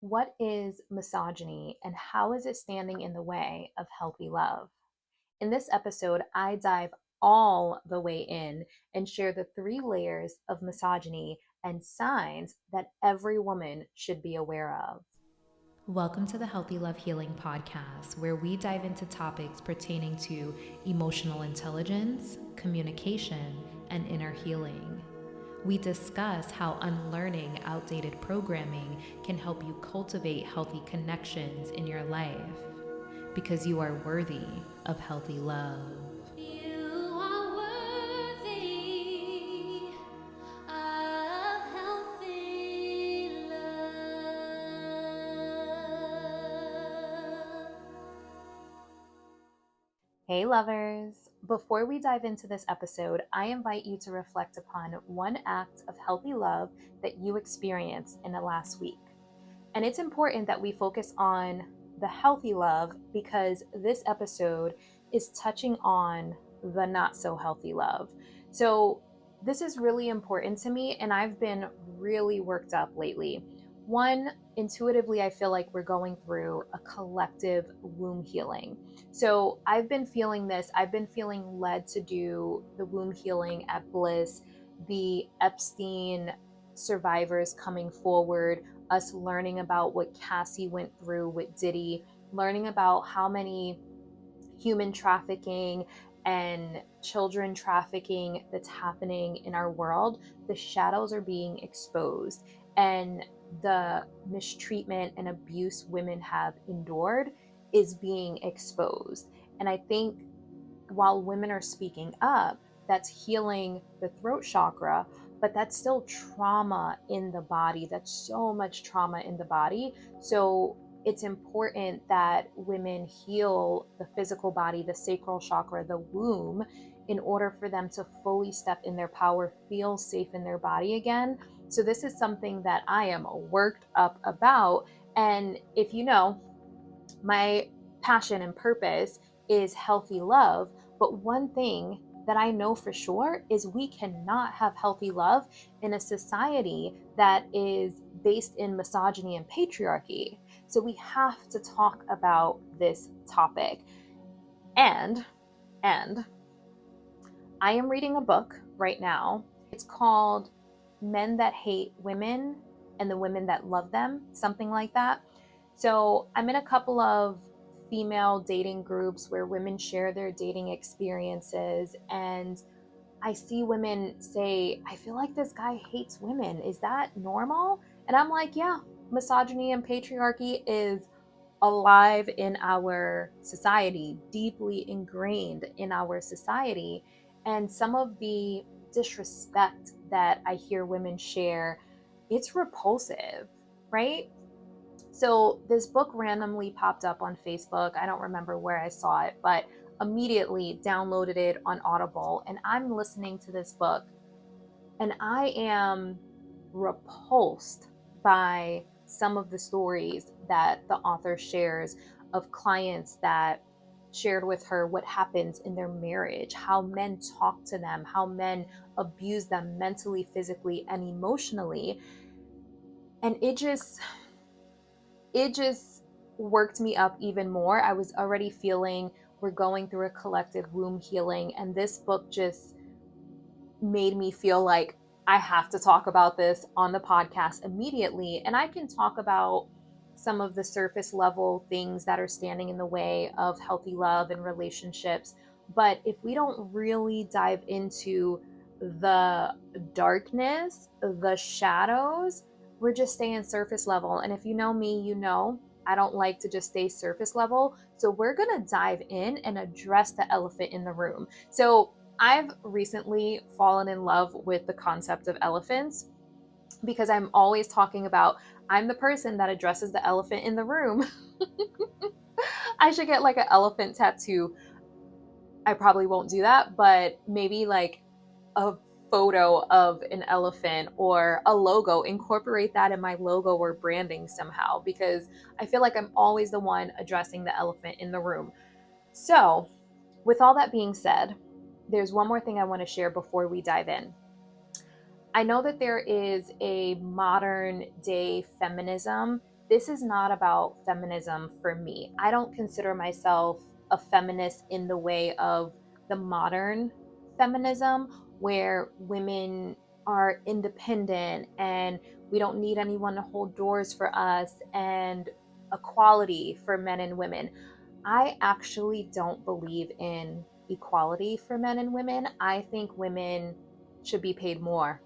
What is misogyny and how is it standing in the way of healthy love? In this episode, I dive all the way in and share the three layers of misogyny and signs that every woman should be aware of. Welcome to the Healthy Love Healing Podcast, where we dive into topics pertaining to emotional intelligence, communication, and inner healing. We discuss how unlearning outdated programming can help you cultivate healthy connections in your life because you are worthy of healthy love. You are worthy of healthy love. Hey, lovers! Before we dive into this episode, I invite you to reflect upon one act of healthy love that you experienced in the last week. And it's important that we focus on the healthy love because this episode is touching on the not so healthy love. So, this is really important to me, and I've been really worked up lately. One, intuitively, I feel like we're going through a collective womb healing. So, I've been feeling this. I've been feeling led to do the womb healing at Bliss, the Epstein survivors coming forward, us learning about what Cassie went through with Diddy, learning about how many human trafficking and children trafficking that's happening in our world. The shadows are being exposed, and the mistreatment and abuse women have endured is being exposed. And I think while women are speaking up, that's healing the throat chakra, but that's still trauma in the body. That's so much trauma in the body. So it's important that women heal the physical body, the sacral chakra, the womb, in order for them to fully step in their power, feel safe in their body again. So this is something that I am worked up about. And if you know, my passion and purpose is healthy love. But one thing that I know for sure is we cannot have healthy love in a society that is based in misogyny and patriarchy. So we have to talk about this topic. And and I am reading a book right now. It's called Men That Hate Women and the Women That Love Them, something like that. So I'm in a couple of female dating groups where women share their dating experiences, and I see women say, I feel like this guy hates women. Is that normal? And I'm like, yeah, misogyny and patriarchy is alive in our society, deeply ingrained in our society. And some of the disrespect that I hear women share, it's repulsive, right? So this book randomly popped up on Facebook. I don't remember where I saw it, but immediately downloaded it on Audible. And I'm listening to this book and I am repulsed by some of the stories that the author shares of clients that shared with her what happens in their marriage, how men talk to them, how men abuse them mentally, physically, and emotionally. And it just worked me up even more. I was already feeling we're going through a collective womb healing, and this book just made me feel like I have to talk about this on the podcast immediately. And I can talk about some of the surface level things that are standing in the way of healthy love and relationships. But if we don't really dive into the darkness, the shadows, we're just staying surface level. And if you know me, you know I don't like to just stay surface level. So we're going to dive in and address the elephant in the room. So I've recently fallen in love with the concept of elephants because I'm always talking about I'm the person that addresses the elephant in the room. I should get like an elephant tattoo. I probably won't do that, but maybe like a photo of an elephant or a logo, incorporate that in my logo or branding somehow, because I feel like I'm always the one addressing the elephant in the room. So, with all that being said, there's one more thing I want to share before we dive in. I know that there is a modern day feminism this is not about feminism for me. I don't consider myself a feminist in the way of the modern feminism, where women are independent and we don't need anyone to hold doors for us, and equality for men and women. I actually don't believe in equality for men and women. I think women should be paid more.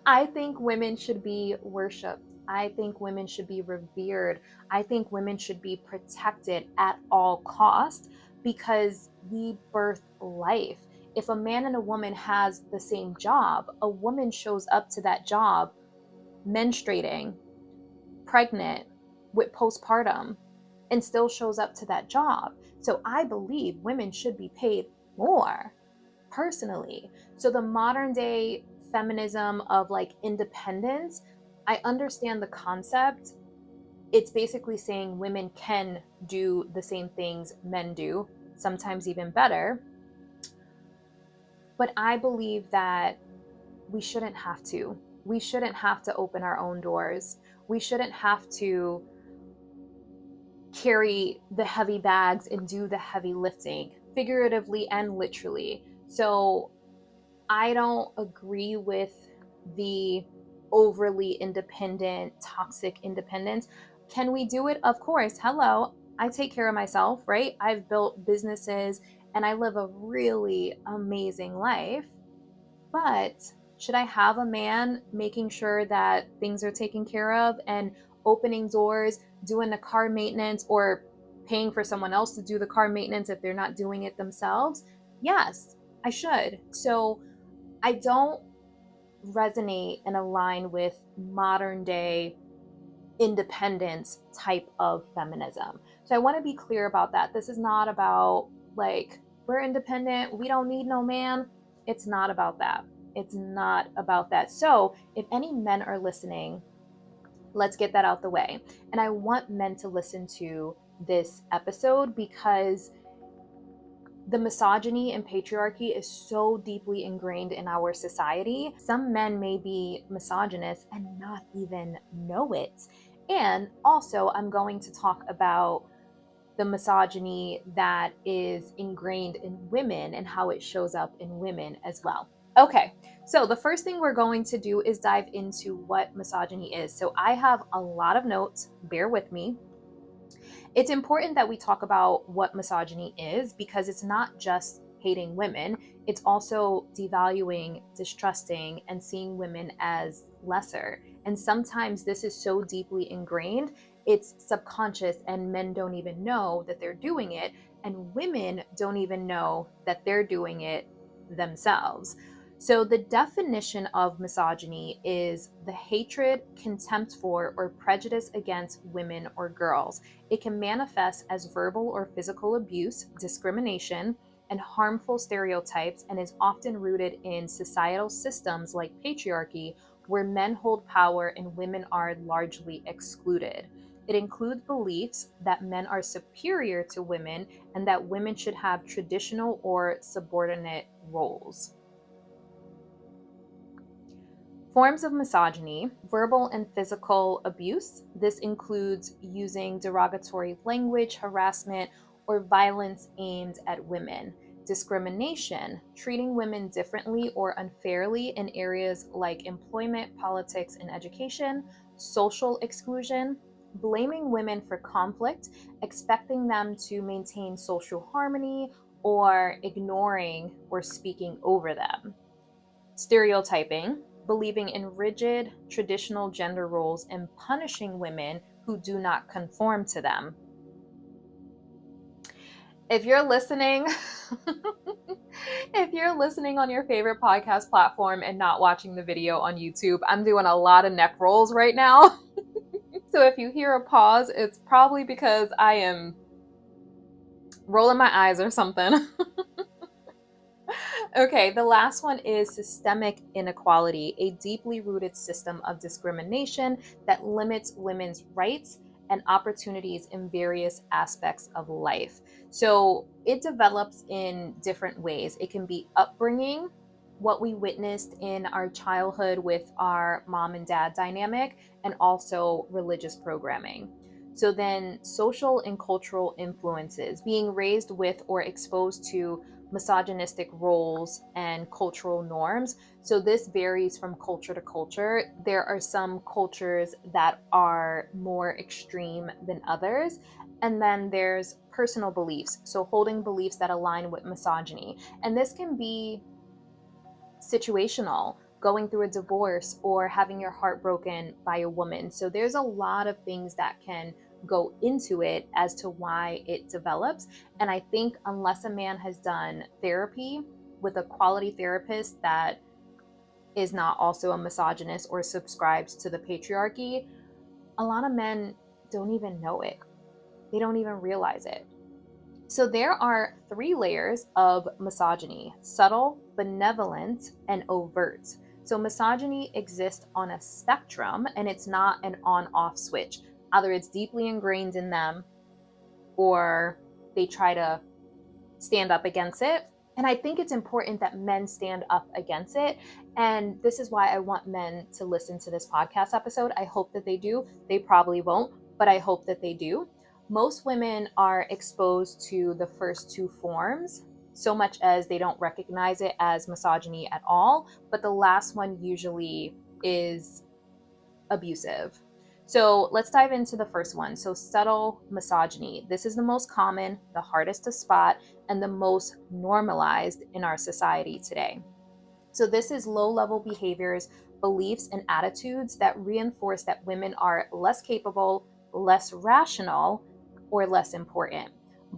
I think women should be worshiped. I think women should be revered. I think women should be protected at all costs because we birth life. If a man and a woman has the same job, a woman shows up to that job menstruating, pregnant, with postpartum, and still shows up to that job. So I believe women should be paid more personally. So the modern day feminism of like independence, I understand the concept. It's basically saying women can do the same things men do, sometimes even better. But I believe that we shouldn't have to. We shouldn't have to open our own doors. We shouldn't have to carry the heavy bags and do the heavy lifting, figuratively and literally. So I don't agree with the overly independent, toxic independence. Can we do it? Of course. Hello. I take care of myself, right? I've built businesses and I live a really amazing life. But should I have a man making sure that things are taken care of and opening doors, doing the car maintenance, or paying for someone else to do the car maintenance if they're not doing it themselves? Yes, I should. So I don't resonate and align with modern day independence type of feminism. So I want to be clear about that. This is not about like, we're independent, we don't need no man. It's not about that. It's not about that. So if any men are listening, let's get that out the way. And I want men to listen to this episode because the misogyny and patriarchy is so deeply ingrained in our society. Some men may be misogynist and not even know it. And also, I'm going to talk about the misogyny that is ingrained in women and how it shows up in women as well. Okay, so the first thing we're going to do is dive into what misogyny is. So I have a lot of notes, bear with me. It's important that we talk about what misogyny is because it's not just hating women, it's also devaluing, distrusting, and seeing women as lesser. And sometimes this is so deeply ingrained, it's subconscious, and men don't even know that they're doing it, and women don't even know that they're doing it themselves. So, the definition of misogyny is the hatred, contempt for, or prejudice against women or girls. It can manifest as verbal or physical abuse, discrimination, and harmful stereotypes, and is often rooted in societal systems like patriarchy, where men hold power and women are largely excluded. It includes beliefs that men are superior to women and that women should have traditional or subordinate roles. Forms of misogyny: verbal and physical abuse. This includes using derogatory language, harassment, or violence aimed at women. Discrimination: treating women differently or unfairly in areas like employment, politics, and education. Social exclusion: blaming women for conflict, expecting them to maintain social harmony, or ignoring or speaking over them. Stereotyping: believing in rigid, traditional gender roles and punishing women who do not conform to them. If you're listening, if you're listening on your favorite podcast platform and not watching the video on YouTube, I'm doing a lot of neck rolls right now. So if you hear a pause, it's probably because I am rolling my eyes or something. Okay, the last one is systemic inequality, a deeply rooted system of discrimination that limits women's rights and opportunities in various aspects of life. So it develops in different ways. It can be upbringing, what we witnessed in our childhood with our mom and dad dynamic, and also religious programming. So then social and cultural influences, being raised with or exposed to misogynistic roles and cultural norms. So this varies from culture to culture. There are some cultures that are more extreme than others. And then there's personal beliefs. So holding beliefs that align with misogyny. And this can be situational, going through a divorce or having your heart broken by a woman. So there's a lot of things that can go into it as to why it develops. And I think unless a man has done therapy with a quality therapist that is not also a misogynist or subscribes to the patriarchy, a lot of men don't even know it. They don't even realize it. So there are three layers of misogyny: subtle, benevolent, and overt. So misogyny exists on a spectrum and it's not an on off switch. Either it's deeply ingrained in them or they try to stand up against it. And I think it's important that men stand up against it. And this is why I want men to listen to this podcast episode. I hope that they do. They probably won't, but I hope that they do. Most women are exposed to the first two forms so much as they don't recognize it as misogyny at all. But the last one usually is abusive. So let's dive into the first one. So, subtle misogyny. This is the most common, the hardest to spot, and the most normalized in our society today. So, this is low level behaviors, beliefs, and attitudes that reinforce that women are less capable, less rational, or less important,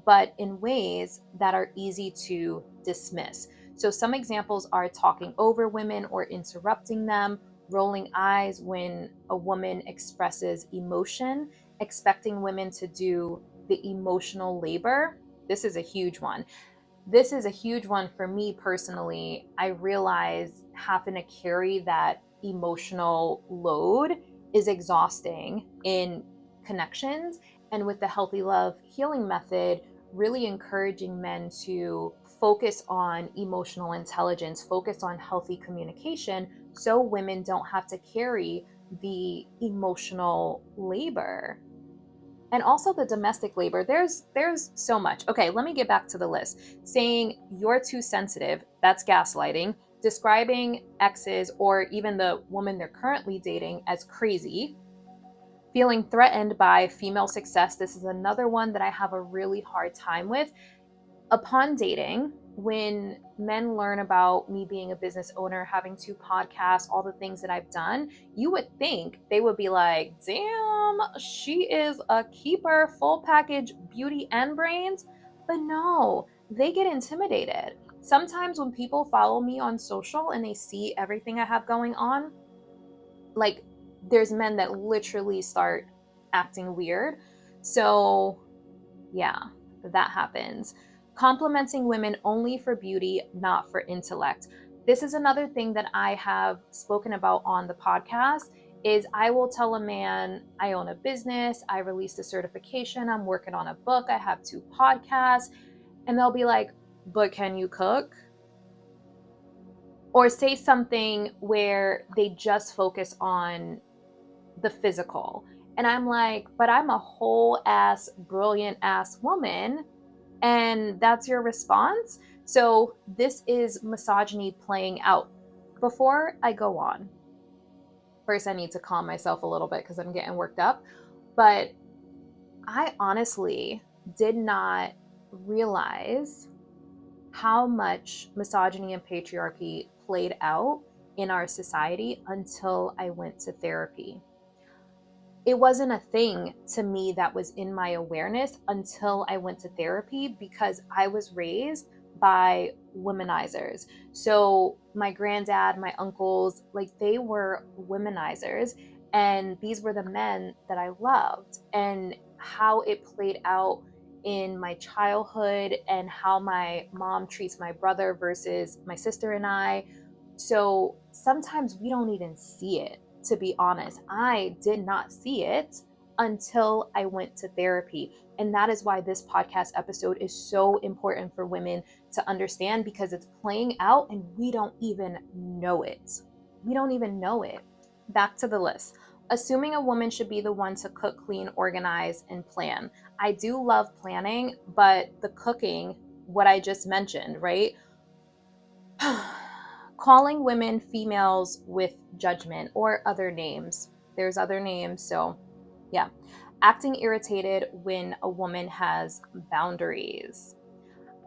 but in ways that are easy to dismiss. So, some examples are talking over women or interrupting them, rolling eyes when a woman expresses emotion, expecting women to do the emotional labor. This is a huge one. This is a huge one for me personally. I realize having to carry that emotional load is exhausting in connections. And with the healthy love healing method, really encouraging men to focus on emotional intelligence, focus on healthy communication, so women don't have to carry the emotional labor. And also the domestic labor, there's so much. Okay, let me get back to the list. Saying you're too sensitive, that's gaslighting. Describing exes or even the woman they're currently dating as crazy. Feeling threatened by female success, this is another one that I have a really hard time with. Upon dating, when men learn about me being a business owner, having two podcasts, all the things that I've done, you would think they would be like, damn, she is a keeper, full package, beauty and brains. But no, they get intimidated. Sometimes when people follow me on social and they see everything I have going on, like there's men that literally start acting weird. So yeah, that happens. Complimenting women only for beauty, not for intellect. This is another thing that I have spoken about on the podcast is I will tell a man I own a business, I released a certification, I'm working on a book, I have two podcasts, and they'll be like, "But can you cook?" Or say something where they just focus on the physical. And I'm like, "But I'm a whole ass brilliant ass woman." And that's your response. So this is misogyny playing out. Before I go on, first I need to calm myself a little bit because I'm getting worked up. But I honestly did not realize how much misogyny and patriarchy played out in our society until I went to therapy. It wasn't a thing to me that was in my awareness until I went to therapy because I was raised by womanizers. So my granddad, my uncles, like they were womanizers. And these were the men that I loved. And how it played out in my childhood and how my mom treats my brother versus my sister and I. So sometimes we don't even see it, to be honest. I did not see it until I went to therapy. And that is why this podcast episode is so important for women to understand, because it's playing out and we don't even know it. We don't even know it. Back to the list. Assuming a woman should be the one to cook, clean, organize, and plan. I do love planning, but the cooking, what I just mentioned, right? Calling women females with judgment or other names. There's other names. So, yeah. Acting irritated when a woman has boundaries.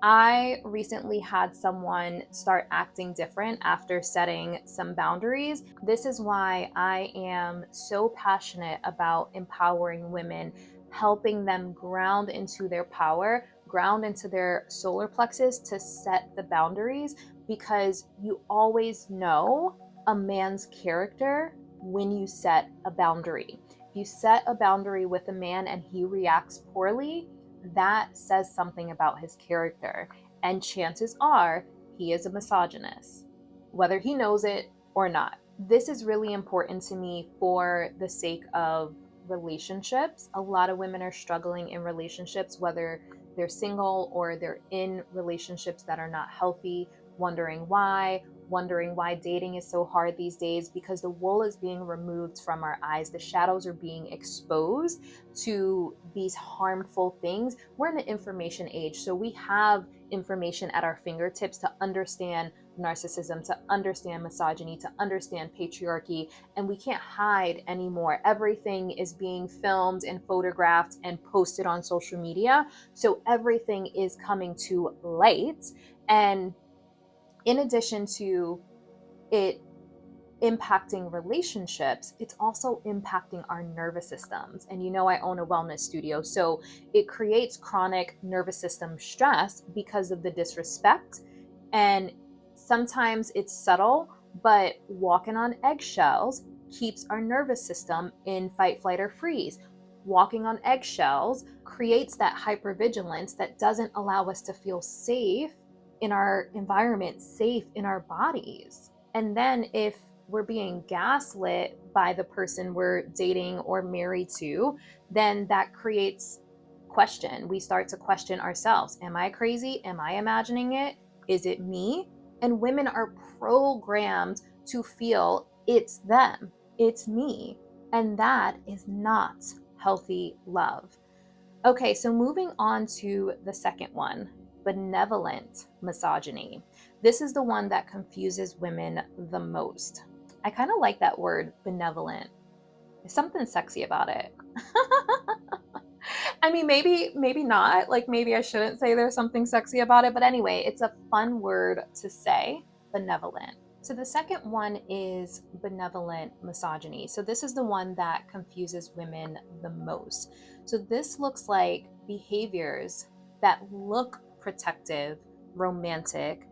I recently had someone start acting different after setting some boundaries. This is why I am so passionate about empowering women, helping them ground into their power, ground into their solar plexus to set the boundaries, because you always know a man's character when you set a boundary. If you set a boundary with a man and he reacts poorly, that says something about his character. And chances are he is a misogynist, whether he knows it or not. This is really important to me for the sake of relationships. A lot of women are struggling in relationships, whether they're single or they're in relationships that are not healthy, wondering why dating is so hard these days, because the wool is being removed from our eyes. The shadows are being exposed to these harmful things. We're in an information age, so we have information at our fingertips to understand narcissism, to understand misogyny, to understand patriarchy, and we can't hide anymore. Everything is being filmed and photographed and posted on social media, so everything is coming to light. And in addition to it impacting relationships, it's also impacting our nervous systems. And you know, I own a wellness studio, so it creates chronic nervous system stress because of the disrespect. And sometimes it's subtle, but walking on eggshells keeps our nervous system in fight, flight, or freeze. Walking on eggshells creates that hypervigilance that doesn't allow us to feel safe in our environment, safe in our bodies. And then if we're being gaslit by the person we're dating or married to, then that creates question. We start to question ourselves. Am I crazy? Am I imagining it? Is it me? And women are programmed to feel it's them, it's me. And that is not healthy love. Okay, so moving on to the second one, benevolent misogyny. This is the one that confuses women the most. I kind of like that word, benevolent. There's something sexy about it. I mean, maybe not. Like, maybe I shouldn't say there's something sexy about it, but anyway, it's a fun word to say, benevolent. So the second one is benevolent misogyny. So this is the one that confuses women the most. So this looks like behaviors that look protective, romantic,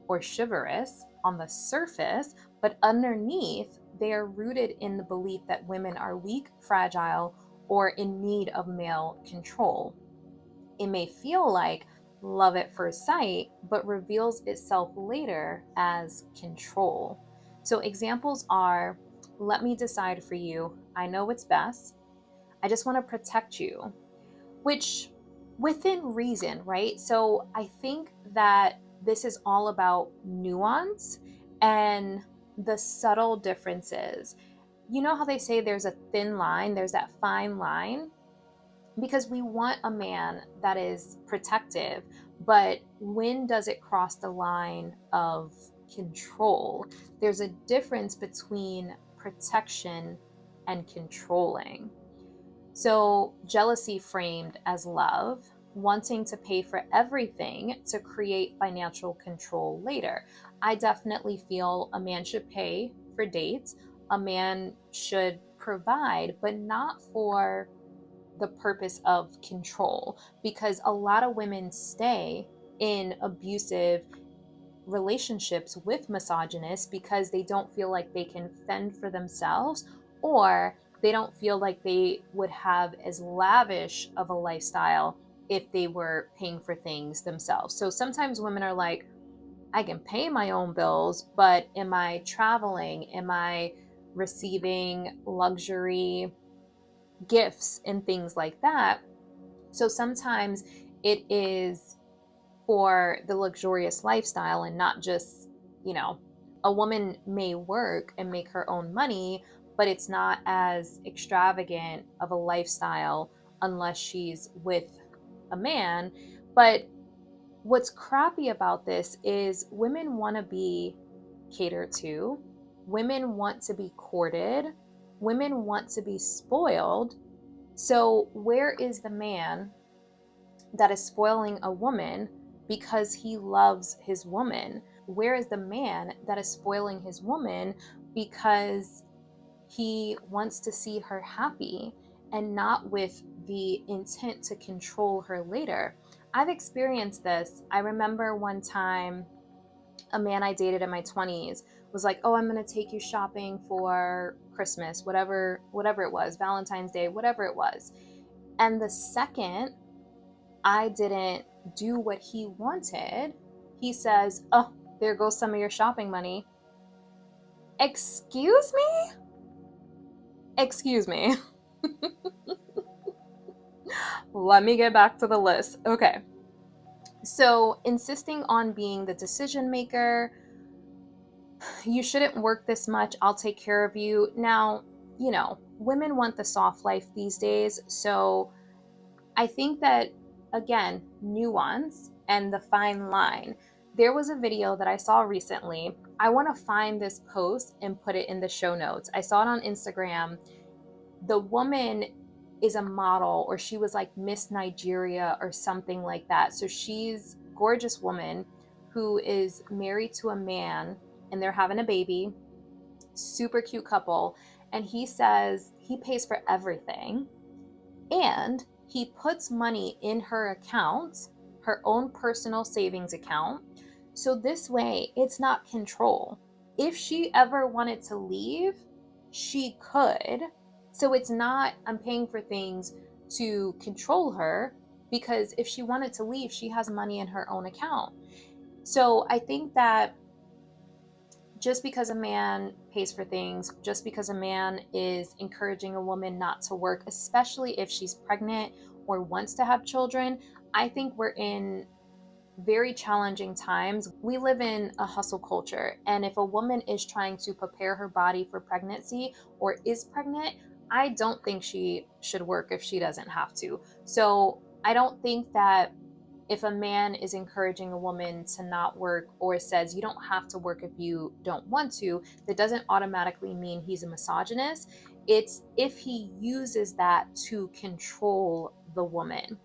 or chivalrous on the surface, but underneath, they are rooted in the belief that women are weak, fragile, or in need of male control. It may feel like love at first sight, but reveals itself later as control. So, examples are, let me decide for you. I know what's best. I just want to protect you, which within reason, right? So, I think that this is all about nuance and the subtle differences. You know how they say there's a thin line, there's that fine line? Because we want a man that is protective, but when does it cross the line of control? There's a difference between protection and controlling. So, jealousy framed as love, wanting to pay for everything to create financial control later. I definitely feel a man should pay for dates, a man should provide, but not for the purpose of control, because a lot of women stay in abusive relationships with misogynists because they don't feel like they can fend for themselves, or they don't feel like they would have as lavish of a lifestyle if they were paying for things themselves. So sometimes women are like, I can pay my own bills, but am I traveling? Am I receiving luxury gifts and things like that. So sometimes it is for the luxurious lifestyle and not just, you know, a woman may work and make her own money, but it's not as extravagant of a lifestyle unless she's with a man. But what's crappy about this is women want to be catered to, women want to be courted, women want to be spoiled. So, where is the man that is spoiling a woman because he loves his woman? Where is the man that is spoiling his woman because he wants to see her happy and not with the intent to control her later? I've experienced this. I remember one time a man I dated in my 20s was like, "Oh, I'm going to take you shopping for Christmas, whatever it was, Valentine's Day, whatever it was." And the second I didn't do what he wanted, he says, "Oh, there goes some of your shopping money." Excuse me? Excuse me. Let me get back to the list. Okay. So, insisting on being the decision maker, you shouldn't work this much, I'll take care of you. Now, women want the soft life these days. So, I think that, again, nuance and the fine line. There was a video that I saw recently. I want to find this post and put it in the show notes. I saw it on Instagram. The woman is a model, or she was like Miss Nigeria or something like that. So she's a gorgeous woman who is married to a man and they're having a baby. Super cute couple. And he says he pays for everything and he puts money in her account, her own personal savings account. So this way, it's not control. If she ever wanted to leave, she could. So it's not, I'm paying for things to control her, because if she wanted to leave, she has money in her own account. So I think that just because a man pays for things, just because a man is encouraging a woman not to work, especially if she's pregnant or wants to have children, I think we're in very challenging times. We live in a hustle culture. And if a woman is trying to prepare her body for pregnancy or is pregnant, I don't think she should work if she doesn't have to. So I don't think that if a man is encouraging a woman to not work or says you don't have to work if you don't want to, that doesn't automatically mean he's a misogynist. It's if he uses that to control the woman.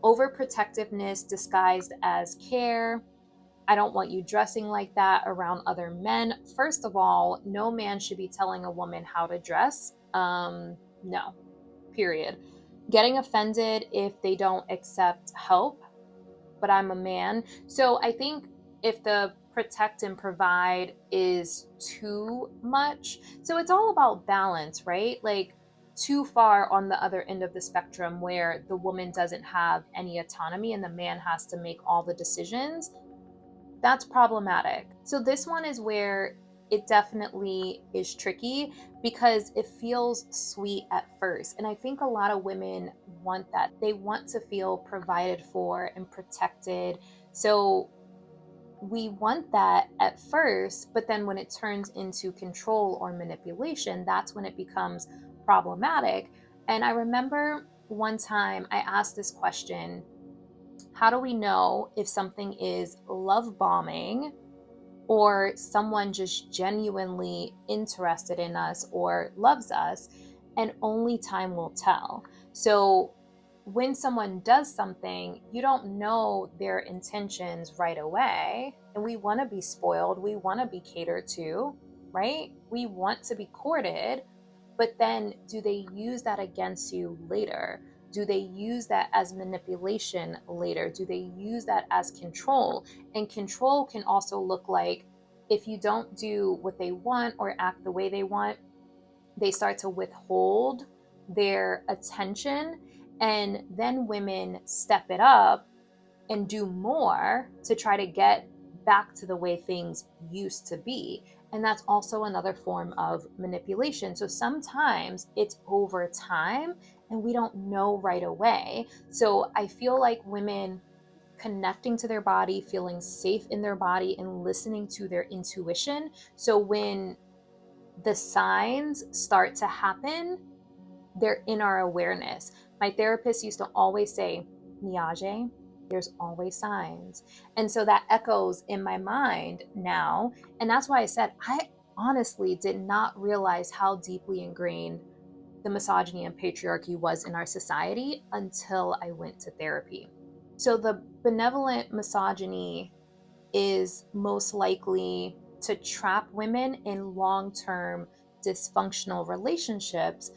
Overprotectiveness disguised as care. I don't want you dressing like that around other men. First of all, no man should be telling a woman how to dress. No, period. Getting offended if they don't accept help, but I'm a man. So I think if the protect and provide is too much, so it's all about balance, right? Like too far on the other end of the spectrum where the woman doesn't have any autonomy and the man has to make all the decisions, that's problematic. So this one is where it definitely is tricky because it feels sweet at first. And I think a lot of women want that. They want to feel provided for and protected. So we want that at first, but then when it turns into control or manipulation, that's when it becomes problematic. And I remember one time I asked this question: how do we know if something is love bombing or someone just genuinely interested in us or loves us? And only time will tell. So when someone does something, you don't know their intentions right away. And we want to be spoiled, we want to be catered to, right? We want to be courted. But then do they use that against you later? Do they use that as manipulation later? Do they use that as control? And control can also look like if you don't do what they want or act the way they want, they start to withhold their attention. And then women step it up and do more to try to get back to the way things used to be. And that's also another form of manipulation. So sometimes it's over time and we don't know right away. So I feel like women connecting to their body, feeling safe in their body, and listening to their intuition. So when the signs start to happen, they're in our awareness. My therapist used to always say, Niajae, there's always signs. And so that echoes in my mind now. And that's why I said, I honestly did not realize how deeply ingrained the misogyny and patriarchy was in our society until I went to therapy. So the benevolent misogyny is most likely to trap women in long term dysfunctional relationships,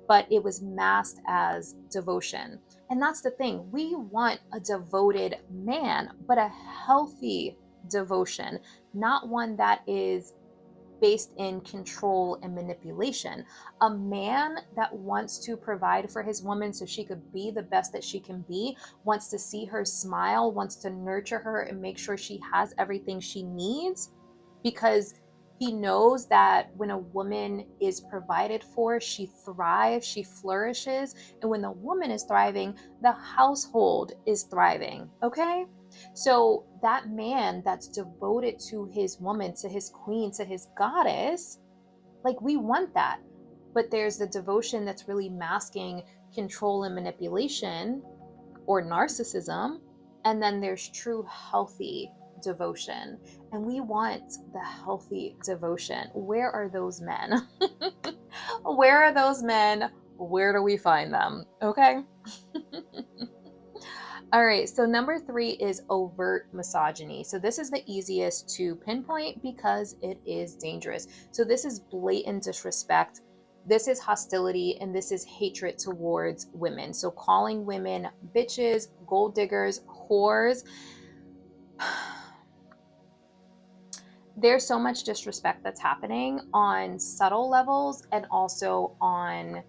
but it was masked as devotion. And that's the thing. We want a devoted man, but a healthy devotion, not one that is based in control and manipulation. A man that wants to provide for his woman so she could be the best that she can be, wants to see her smile, wants to nurture her and make sure she has everything she needs, because he knows that when a woman is provided for, she thrives, she flourishes. And when the woman is thriving, the household is thriving. Okay? So that man that's devoted to his woman, to his queen, to his goddess, like we want that. But there's the devotion that's really masking control and manipulation or narcissism. And then there's true healthy devotion. And we want the healthy devotion. Where are those men? Where are those men? Where do we find them? Okay. All right, so number 3 is overt misogyny. So this is the easiest to pinpoint because it is dangerous. So this is blatant disrespect. This is hostility, and this is hatred towards women. So calling women bitches, gold diggers, whores. There's so much disrespect that's happening on subtle levels and also on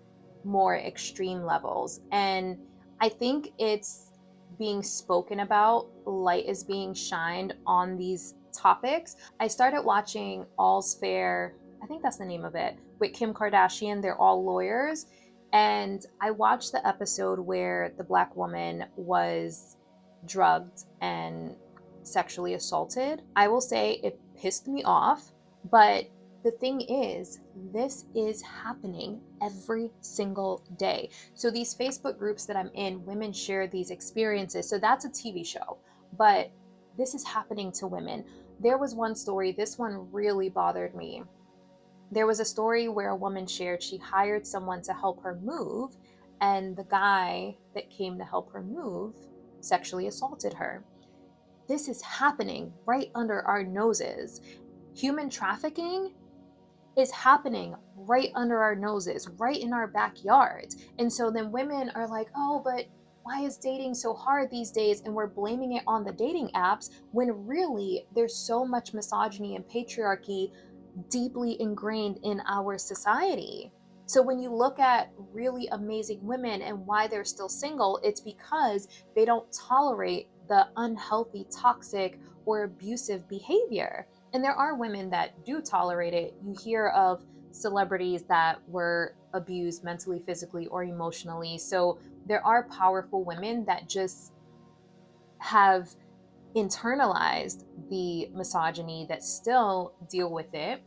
more extreme levels. And I think it's being spoken about, light is being shined on these topics. I started watching All's Fair, I think that's the name of it, with Kim Kardashian. They're all lawyers. And I watched the episode where the Black woman was drugged and sexually assaulted. I will say it pissed me off, but the thing is, this is happening every single day. So these Facebook groups that I'm in, women share these experiences. So that's a TV show, but this is happening to women. There was one story, this one really bothered me. There was a story where a woman shared she hired someone to help her move, and the guy that came to help her move sexually assaulted her. This is happening right under our noses. Human trafficking is happening right under our noses, right in our backyards. And so then women are like, oh, but why is dating so hard these days? And we're blaming it on the dating apps when really there's so much misogyny and patriarchy deeply ingrained in our society. So when you look at really amazing women and why they're still single, it's because they don't tolerate the unhealthy, toxic, or abusive behavior. And there are women that do tolerate it. You hear of celebrities that were abused mentally, physically, or emotionally. So there are powerful women that just have internalized the misogyny that still deal with it.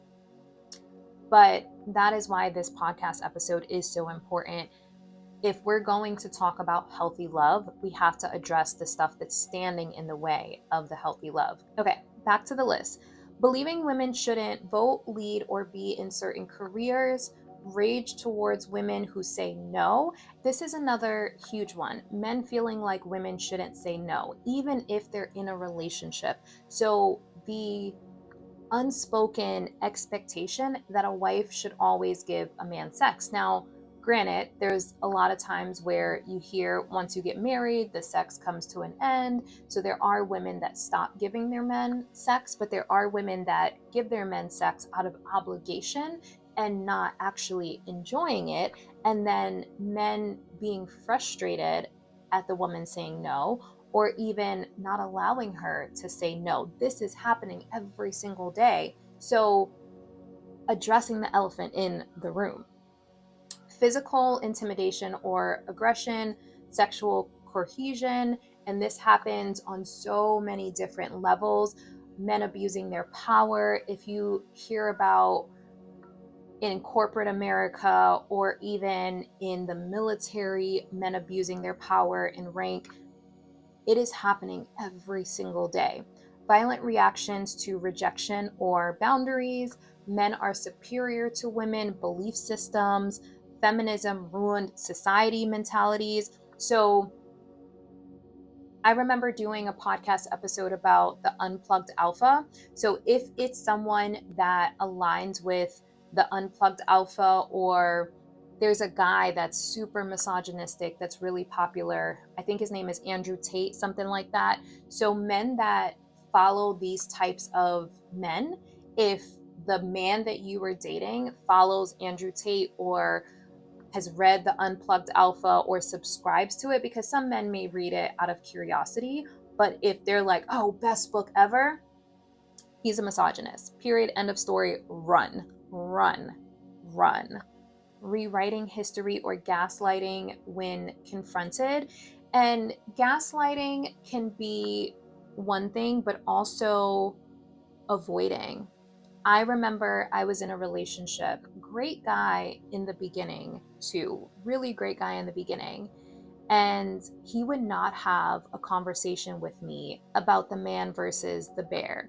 But that is why this podcast episode is so important. If we're going to talk about healthy love, we have to address the stuff that's standing in the way of the healthy love. Okay, back to the list. Believing women shouldn't vote, lead, or be in certain careers. Rage towards women who say no. This is another huge one. Men feeling like women shouldn't say no, even if they're in a relationship. So the unspoken expectation that a wife should always give a man sex. Now, granted, there's a lot of times where you hear once you get married, the sex comes to an end. So there are women that stop giving their men sex, but there are women that give their men sex out of obligation and not actually enjoying it. And then men being frustrated at the woman saying no, or even not allowing her to say no. This is happening every single day. So, addressing the elephant in the room. physical intimidation or aggression, sexual coercion, and this happens on so many different levels. Men abusing their power. If you hear about in corporate America or even in the military, men abusing their power and rank, it is happening every single day. Violent reactions to rejection or boundaries. Men are superior to women, belief systems, feminism ruined society mentalities. So I remember doing a podcast episode about the unplugged alpha. So if it's someone that aligns with the unplugged alpha, or there's a guy that's super misogynistic that's really popular. I think his name is Andrew Tate, something like that. So men that follow these types of men, if the man that you were dating follows Andrew Tate or has read the Unplugged Alpha or subscribes to it, because some men may read it out of curiosity, but if they're like, oh, best book ever, he's a misogynist. Period. End of story. Run, run, run. Rewriting history or gaslighting when confronted. And gaslighting can be one thing, but also avoiding. I remember I was in a relationship, great guy in the beginning, too, really great guy in the beginning. And he would not have a conversation with me about the man versus the bear.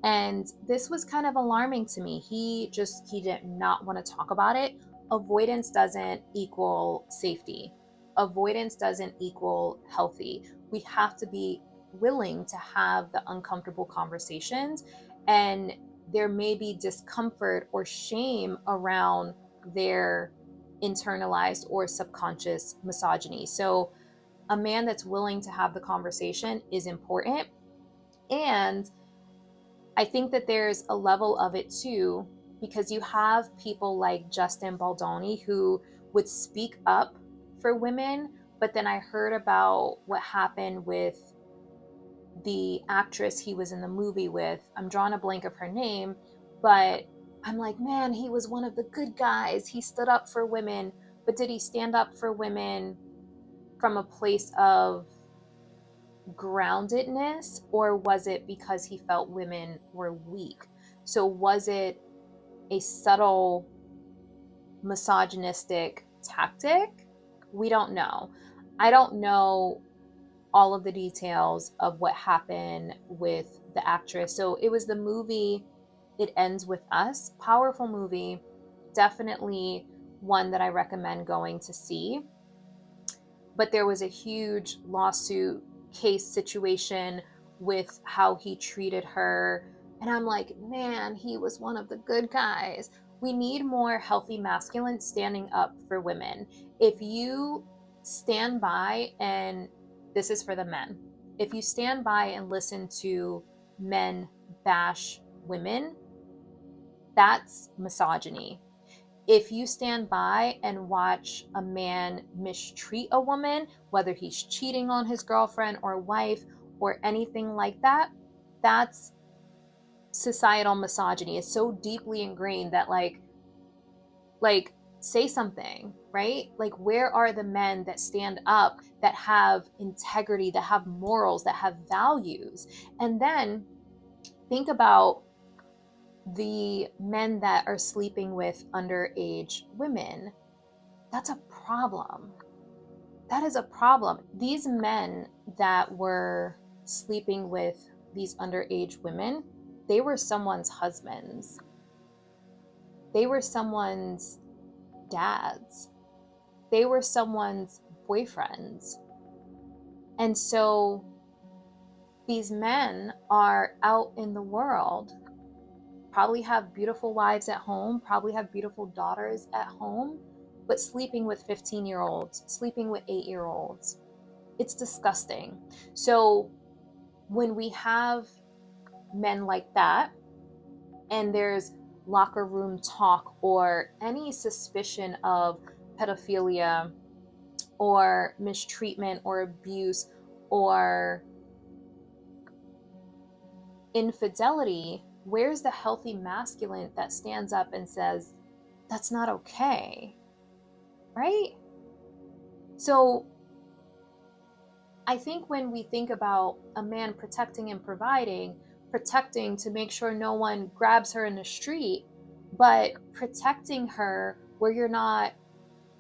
And this was kind of alarming to me. He did not want to talk about it. Avoidance doesn't equal safety. Avoidance doesn't equal healthy. We have to be willing to have the uncomfortable conversations, and there may be discomfort or shame around their internalized or subconscious misogyny. So, a man that's willing to have the conversation is important. And I think that there's a level of it too, because you have people like Justin Baldoni who would speak up for women. But then I heard about what happened with the actress he was in the movie with. I'm drawing a blank of her name, but I'm like, man, he was one of the good guys. He stood up for women, but did he stand up for women from a place of groundedness, or was it because he felt women were weak? So was it a subtle misogynistic tactic? We don't know. I don't know all of the details of what happened with the actress. So it was the movie It Ends With Us. Powerful movie. Definitely one that I recommend going to see. But there was a huge lawsuit case situation with how he treated her. And I'm like, man, he was one of the good guys. We need more healthy masculine standing up for women. If you stand by, and this is for the men, if you stand by and listen to men bash women, that's misogyny. If you stand by and watch a man mistreat a woman, whether he's cheating on his girlfriend or wife or anything like that, that's societal misogyny. It's so deeply ingrained that like say something, right? Like, where are the men that stand up, that have integrity, that have morals, that have values? And then think about the men that are sleeping with underage women. That's a problem. That is a problem. These men that were sleeping with these underage women, they were someone's husbands. They were someone's dads. They were someone's boyfriends. And so these men are out in the world, probably have beautiful wives at home, probably have beautiful daughters at home, but sleeping with 15-year-olds, sleeping with 8-year-olds. It's disgusting. So when we have men like that, and there's locker room talk or any suspicion of pedophilia or mistreatment or abuse or infidelity, where's the healthy masculine that stands up and says, that's not okay? right? So I think when we think about a man protecting and providing, protecting to make sure no one grabs her in the street, but protecting her where you're not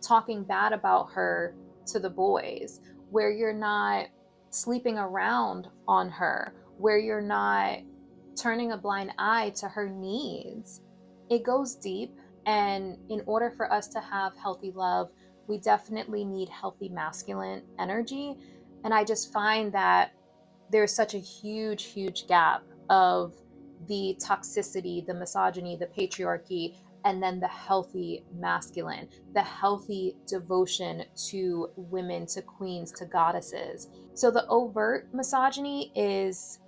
talking bad about her to the boys, where you're not sleeping around on her, where you're not turning a blind eye to her needs. It goes deep. And in order for us to have healthy love, we definitely need healthy masculine energy. And I just find that there's such a huge gap of the toxicity, the misogyny, the patriarchy, and then the healthy masculine, the healthy devotion to women, to queens, to goddesses. So the overt misogyny is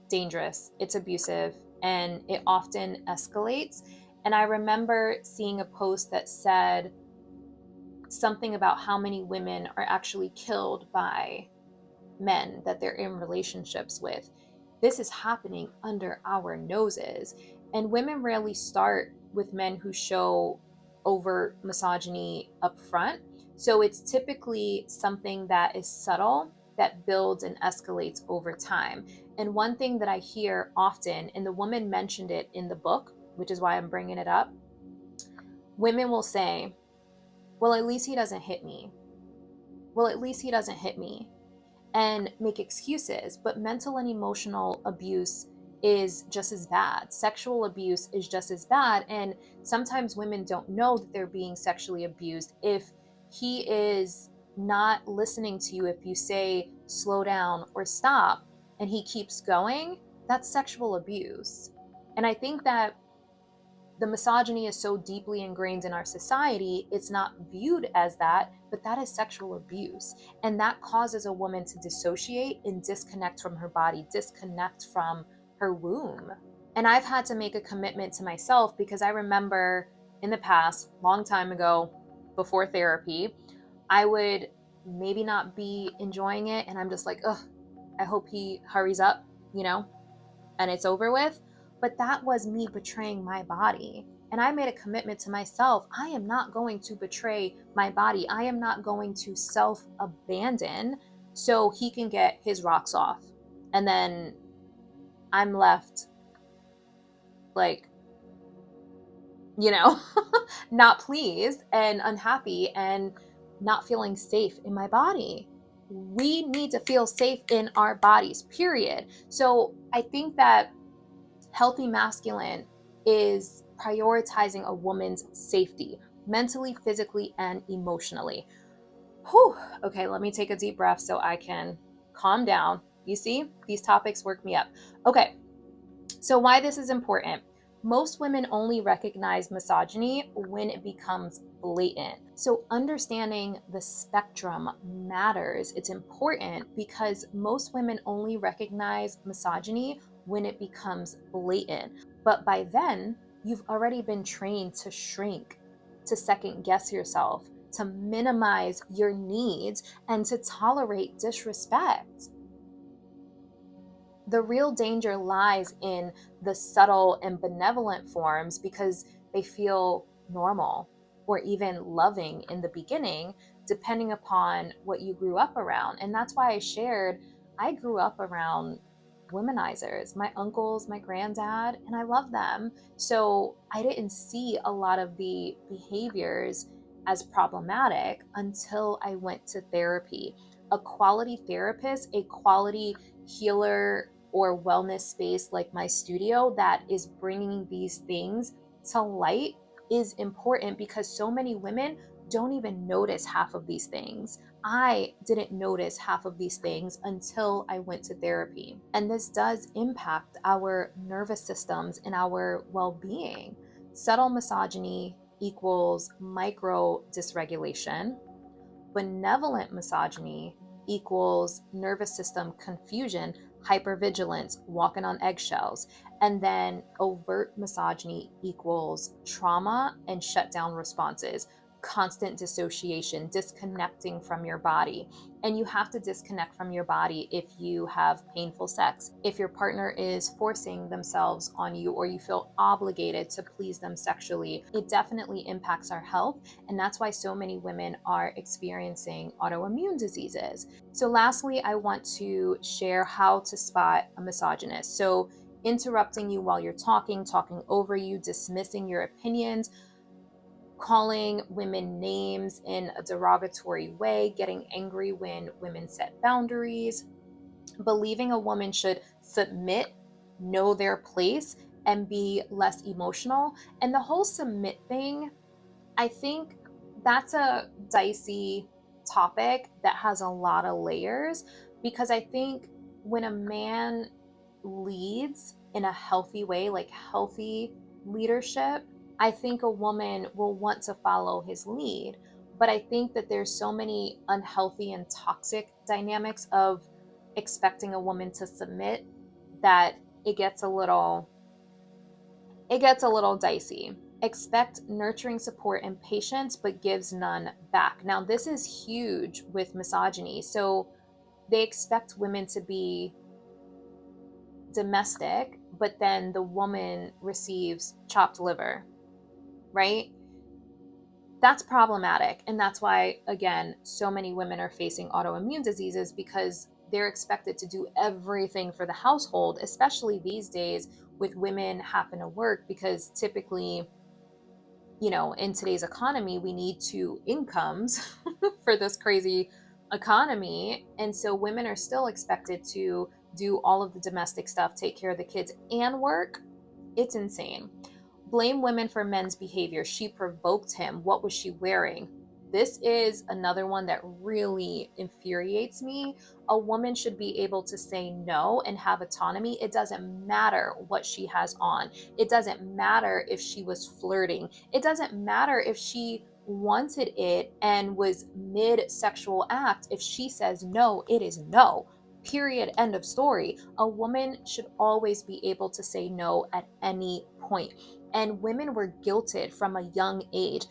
dangerous, it's abusive, and it often escalates. And I remember seeing a post that said something about how many women are actually killed by men that they're in relationships with. This is happening under our noses. And women rarely start with men who show overt misogyny up front. So it's typically something that is subtle, that builds and escalates over time. And one thing that I hear often, and the woman mentioned it in the book, which is why I'm bringing it up, women will say, well, at least he doesn't hit me. Well, at least he doesn't hit me. And make excuses, but mental and emotional abuse is just as bad. Sexual abuse is just as bad. And sometimes women don't know that they're being sexually abused. If he is not listening to you, if you say slow down or stop, and he keeps going, that's sexual abuse. And I think that the misogyny is so deeply ingrained in our society, it's not viewed as that, but that is sexual abuse. And that causes a woman to dissociate and disconnect from her body, disconnect from her womb. And I've had to make a commitment to myself because I remember in the past, long time ago, before therapy, I would maybe not be enjoying it. And I'm just like, ugh, I hope he hurries up, you know? And it's over with. But that was me betraying my body. And I made a commitment to myself. I am not going to betray my body. I am not going to self abandon so he can get his rocks off. And then I'm left like, you know, not pleased and unhappy and not feeling safe in my body. We need to feel safe in our bodies, period. So I think that healthy masculine is prioritizing a woman's safety, mentally, physically, and emotionally. Whew. Okay, let me take a deep breath so I can calm down. You see, these topics work me up. Okay, so why this is important. Most women only recognize misogyny when it becomes blatant. So understanding the spectrum matters. It's important because most women only recognize misogyny when it becomes blatant. But by then, you've already been trained to shrink, to second guess yourself, to minimize your needs, and to tolerate disrespect. The real danger lies in the subtle and benevolent forms because they feel normal or even loving in the beginning, depending upon what you grew up around. And that's why I shared I grew up around womanizers, my uncles, my granddad, and I love them. So I didn't see a lot of the behaviors as problematic until I went to therapy. A quality therapist, a quality healer or wellness space like my studio that is bringing these things to light is important because so many women don't even notice half of these things. I didn't notice half of these things until I went to therapy. And this does impact our nervous systems and our well being. Subtle misogyny equals micro dysregulation. Benevolent misogyny equals nervous system confusion, hypervigilance, walking on eggshells. And then overt misogyny equals trauma and shutdown responses. constant dissociation, disconnecting from your body. And you have to disconnect from your body if you have painful sex, if your partner is forcing themselves on you, or you feel obligated to please them sexually. It definitely impacts our health. And that's why so many women are experiencing autoimmune diseases. So lastly, I want to share how to spot a misogynist. So interrupting you while you're talking over you, dismissing your opinions, calling women names in a derogatory way, getting angry when women set boundaries, believing a woman should submit, know their place, and be less emotional. And the whole submit thing, I think that's a dicey topic that has a lot of layers, because I think when a man leads in a healthy way, like healthy leadership, I think a woman will want to follow his lead. But I think that there's so many unhealthy and toxic dynamics of expecting a woman to submit that it gets a little dicey. Expect nurturing support and patience, but gives none back. Now, this is huge with misogyny. So they expect women to be domestic, but then the woman receives chopped liver, right? That's problematic. And that's why, again, so many women are facing autoimmune diseases, because they're expected to do everything for the household, especially these days with women having to work, because typically, in today's economy, we need two incomes for this crazy economy. And so women are still expected to do all of the domestic stuff, take care of the kids, and work. It's insane. Blame women for men's behavior. She provoked him. What was she wearing? This is another one that really infuriates me. A woman should be able to say no and have autonomy. It doesn't matter what she has on. It doesn't matter if she was flirting. It doesn't matter if she wanted it and was mid sexual act. If she says no, it is no. Period. End of story. A woman should always be able to say no at any point. And women were guilted from a young age.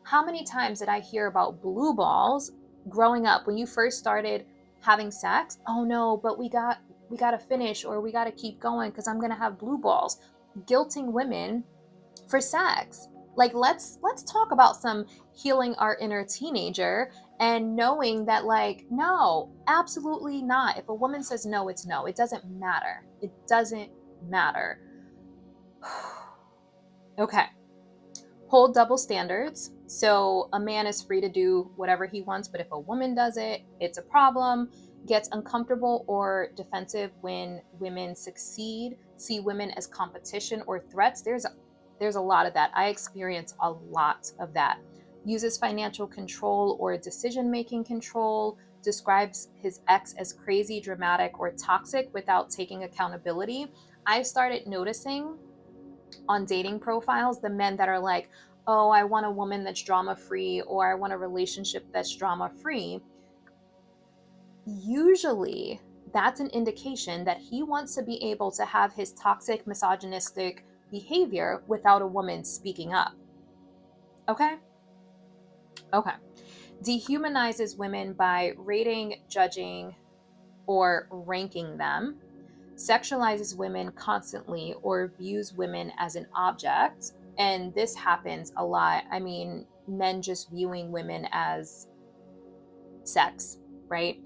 How many times did I hear about blue balls growing up when you first started having sex? Oh no, but we got to finish, or we got to keep going because I'm going to have blue balls. Guilting women for sex. Like, let's talk about some healing our inner teenager, and knowing that, like, no, absolutely not. If a woman says no, it's no. It doesn't matter. It doesn't matter. Okay. Hold double standards. So a man is free to do whatever he wants, but if a woman does it, it's a problem. Gets uncomfortable or defensive when women succeed. See women as competition or threats. There's a lot of that. I experience a lot of that. Uses financial control or decision-making control. Describes his ex as crazy, dramatic, or toxic without taking accountability. I started noticing on dating profiles the men that are like, oh, I want a woman that's drama free, or I want a relationship that's drama free. Usually, that's an indication that he wants to be able to have his toxic, misogynistic behavior without a woman speaking up. Okay? Okay. Dehumanizes women by rating, judging, or ranking them. Sexualizes women constantly or views women as an object. And this happens a lot. I mean, men just viewing women as sex, right?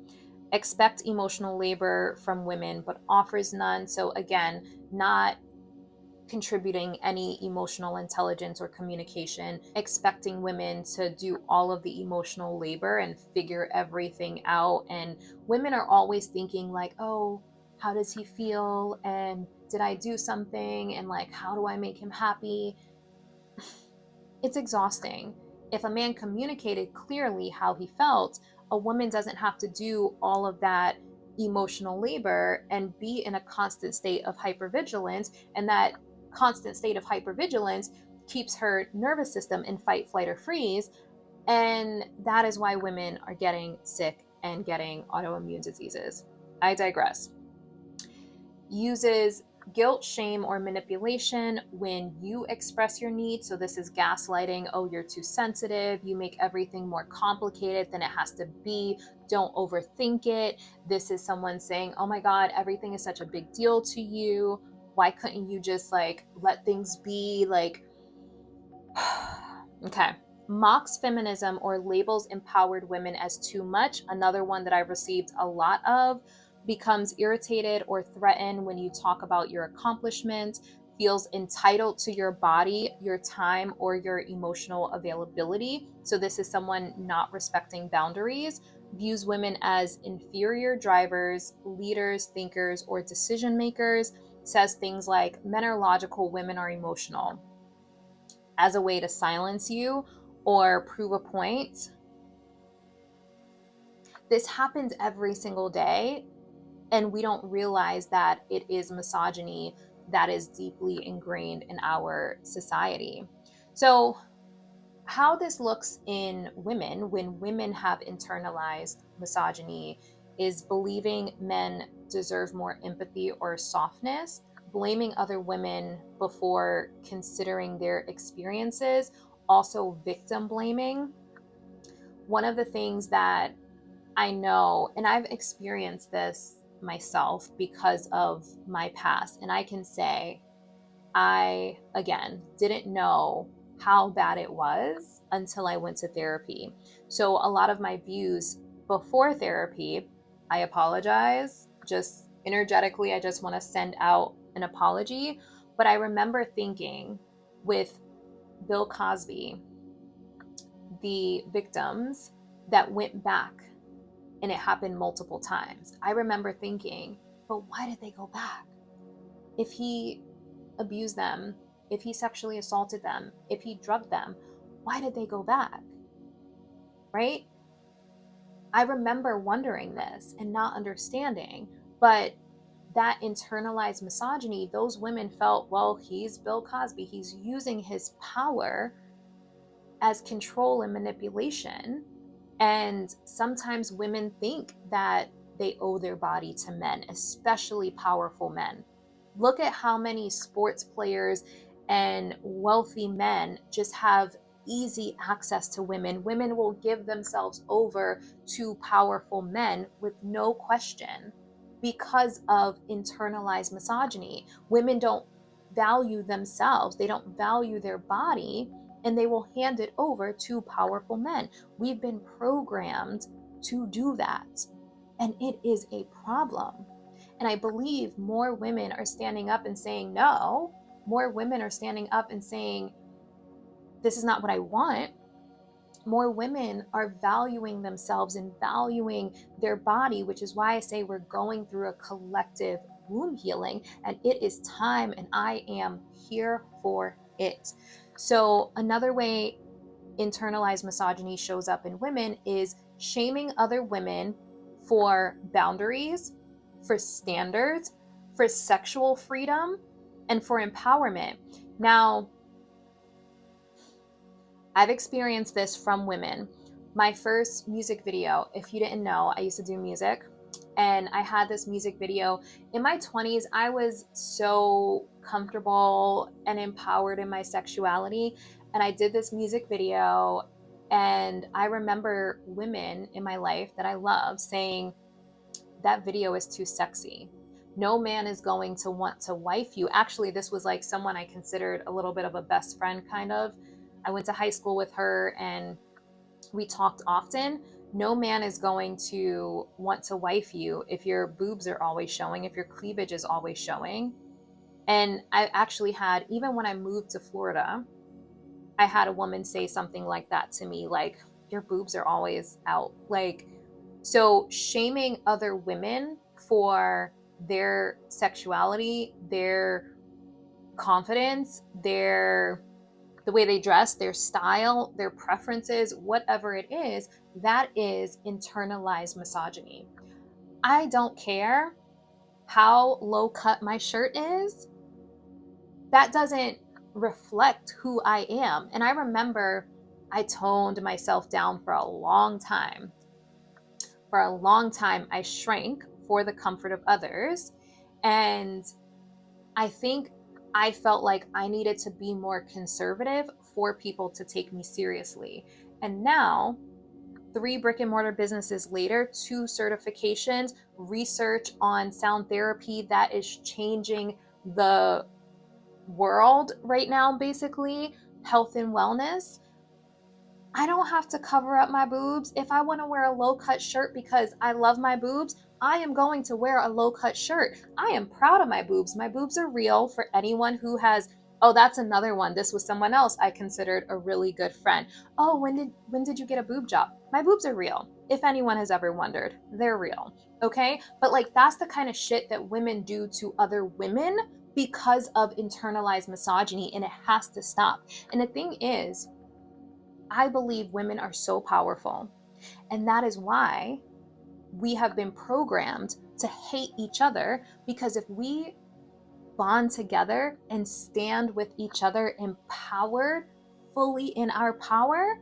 Expect emotional labor from women, but offers none. So, again, not contributing any emotional intelligence or communication, expecting women to do all of the emotional labor and figure everything out. And women are always thinking, like, oh, how does he feel? And did I do something? And like, how do I make him happy? It's exhausting. If a man communicated clearly how he felt, a woman doesn't have to do all of that emotional labor and be in a constant state of hypervigilance. And that constant state of hypervigilance keeps her nervous system in fight, flight, or freeze. And that is why women are getting sick and getting autoimmune diseases. I digress. Uses Guilt, shame, or manipulation when you express your needs. So this is gaslighting. Oh, you're too sensitive. You make everything more complicated than it has to be. Don't overthink it. This is someone saying, oh my God, everything is such a big deal to you. Why couldn't you just like let things be? Like, okay. Mocks feminism or labels empowered women as too much. Another one that I've received a lot of. Becomes irritated or threatened when you talk about your accomplishment. Feels entitled to your body, your time, or your emotional availability. So, this is someone not respecting boundaries. Views women as inferior drivers, leaders, thinkers, or decision makers. Says things like men are logical, women are emotional, as a way to silence you or prove a point. This happens every single day, and we don't realize that it is misogyny that is deeply ingrained in our society. So, how this looks in women when women have internalized misogyny is believing men deserve more empathy or softness, blaming other women before considering their experiences, also victim blaming. One of the things that I know, and I've experienced this myself because of my past, and I can say I, again, didn't know how bad it was until I went to therapy. So, a lot of my views before therapy, I apologize. Just energetically, I just want to send out an apology. But I remember thinking with Bill Cosby, the victims that went back, and it happened multiple times. I remember thinking, but why did they go back? If he abused them, if he sexually assaulted them, if he drugged them, why did they go back? Right? I remember wondering this and not understanding, but that internalized misogyny, those women felt, well, he's Bill Cosby. He's using his power as control and manipulation. And sometimes women think that they owe their body to men, especially powerful men. Look at how many sports players and wealthy men just have easy access to women. Women will give themselves over to powerful men with no question because of internalized misogyny. Women don't value themselves, they don't value their body, and they will hand it over to powerful men. We've been programmed to do that, and it is a problem. And I believe more women are standing up and saying no. More women are standing up and saying, this is not what I want. More women are valuing themselves and valuing their body, which is why I say we're going through a collective womb healing, and it is time, and I am here for it. So, another way internalized misogyny shows up in women is shaming other women for boundaries, for standards, for sexual freedom, and for empowerment. Now, I've experienced this from women. My first music video, if you didn't know, I used to do music, and I had this music video in my 20s. I was so comfortable and empowered in my sexuality, and I did this music video, and I remember women in my life that I love saying, that video is too sexy. No man is going to want to wife you. Actually, this was like someone I considered a little bit of a best friend, kind of. I went to high school with her and we talked often. No man is going to want to wife you if your boobs are always showing, if your cleavage is always showing. And I actually had, even when I moved to Florida, I had a woman say something like that to me, like, your boobs are always out. Like, so shaming other women for their sexuality, their confidence, their the way they dress, their style, their preferences, whatever it is, that is internalized misogyny. I don't care how low cut my shirt is. That doesn't reflect who I am. And I remember I toned myself down for a long time. For a long time, I shrank for the comfort of others. And I think I felt like I needed to be more conservative for people to take me seriously. And now, 3 brick and mortar businesses later, 2 certifications, research on sound therapy that is changing the world right now, basically, health and wellness. I don't have to cover up my boobs. If I want to wear a low cut shirt because I love my boobs, I am going to wear a low cut shirt. I am proud of my boobs. My boobs are real. For anyone who has, oh, that's another one. This was someone else I considered a really good friend. Oh, when did you get a boob job? My boobs are real. If anyone has ever wondered, they're real. Okay? But like that's the kind of shit that women do to other women because of internalized misogyny, and it has to stop. And the thing is, I believe women are so powerful. And that is why we have been programmed to hate each other, because if we bond together and stand with each other empowered, fully in our power,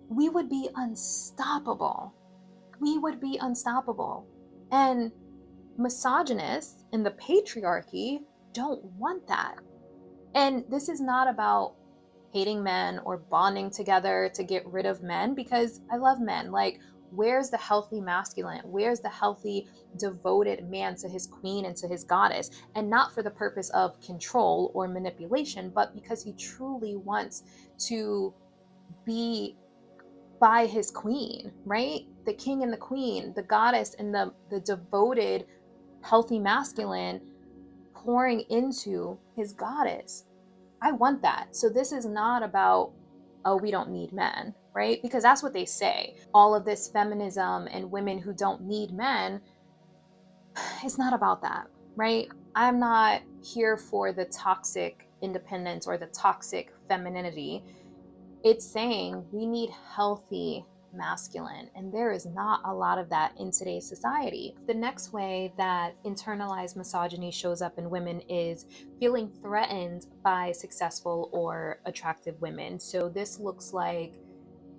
we would be unstoppable. We would be unstoppable. And misogynists in the patriarchy don't want that. And this is not about hating men or bonding together to get rid of men, because I love men. Like, where's the healthy masculine? Where's the healthy, devoted man to his queen and to his goddess? And not for the purpose of control or manipulation, but because he truly wants to be by his queen, right? The king and the queen, the goddess and the devoted, healthy masculine pouring into his goddess. I want that. So this is not about, oh, we don't need men, right? Because that's what they say. All of this feminism and women who don't need men, it's not about that, right? I'm not here for the toxic independence or the toxic femininity. It's saying we need healthy masculine, and there is not a lot of that in today's society. The next way that internalized misogyny shows up in women is feeling threatened by successful or attractive women. So this looks like,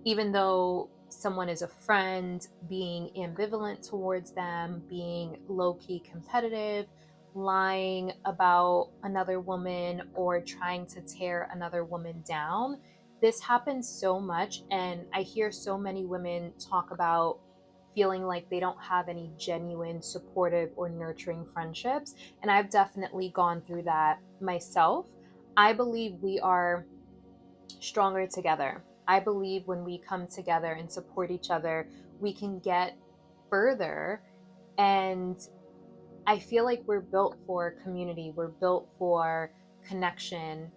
even though someone is a friend, being ambivalent towards them, being low key competitive, lying about another woman, or trying to tear another woman down. This happens so much, and I hear so many women talk about feeling like they don't have any genuine, supportive, or nurturing friendships. And I've definitely gone through that myself. I believe we are stronger together. I believe when we come together and support each other, we can get further. And I feel like we're built for community, we're built for connection.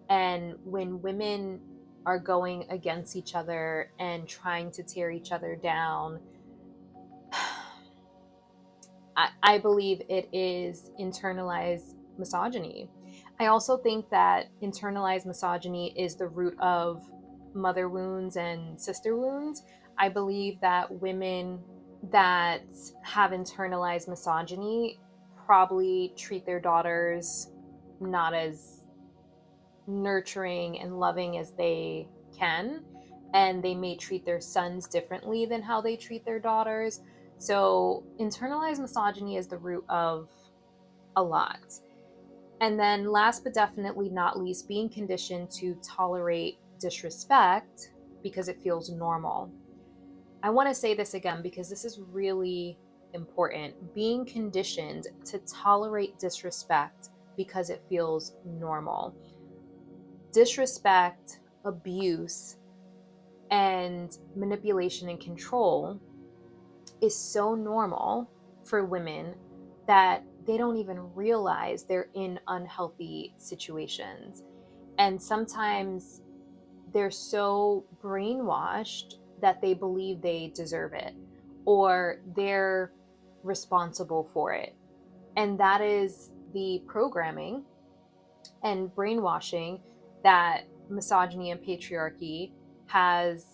And when women are going against each other and trying to tear each other down, I believe it is internalized misogyny. I also think that internalized misogyny is the root of mother wounds and sister wounds. I believe that women that have internalized misogyny probably treat their daughters not as nurturing and loving as they can. And they may treat their sons differently than how they treat their daughters. So, internalized misogyny is the root of a lot. And then, last but definitely not least, being conditioned to tolerate disrespect because it feels normal. I want to say this again because this is really important. Being conditioned to tolerate disrespect because it feels normal. Disrespect, abuse, and manipulation and control is so normal for women that they don't even realize they're in unhealthy situations. And sometimes they're so brainwashed that they believe they deserve it or they're responsible for it. And that is the programming and brainwashing that misogyny and patriarchy has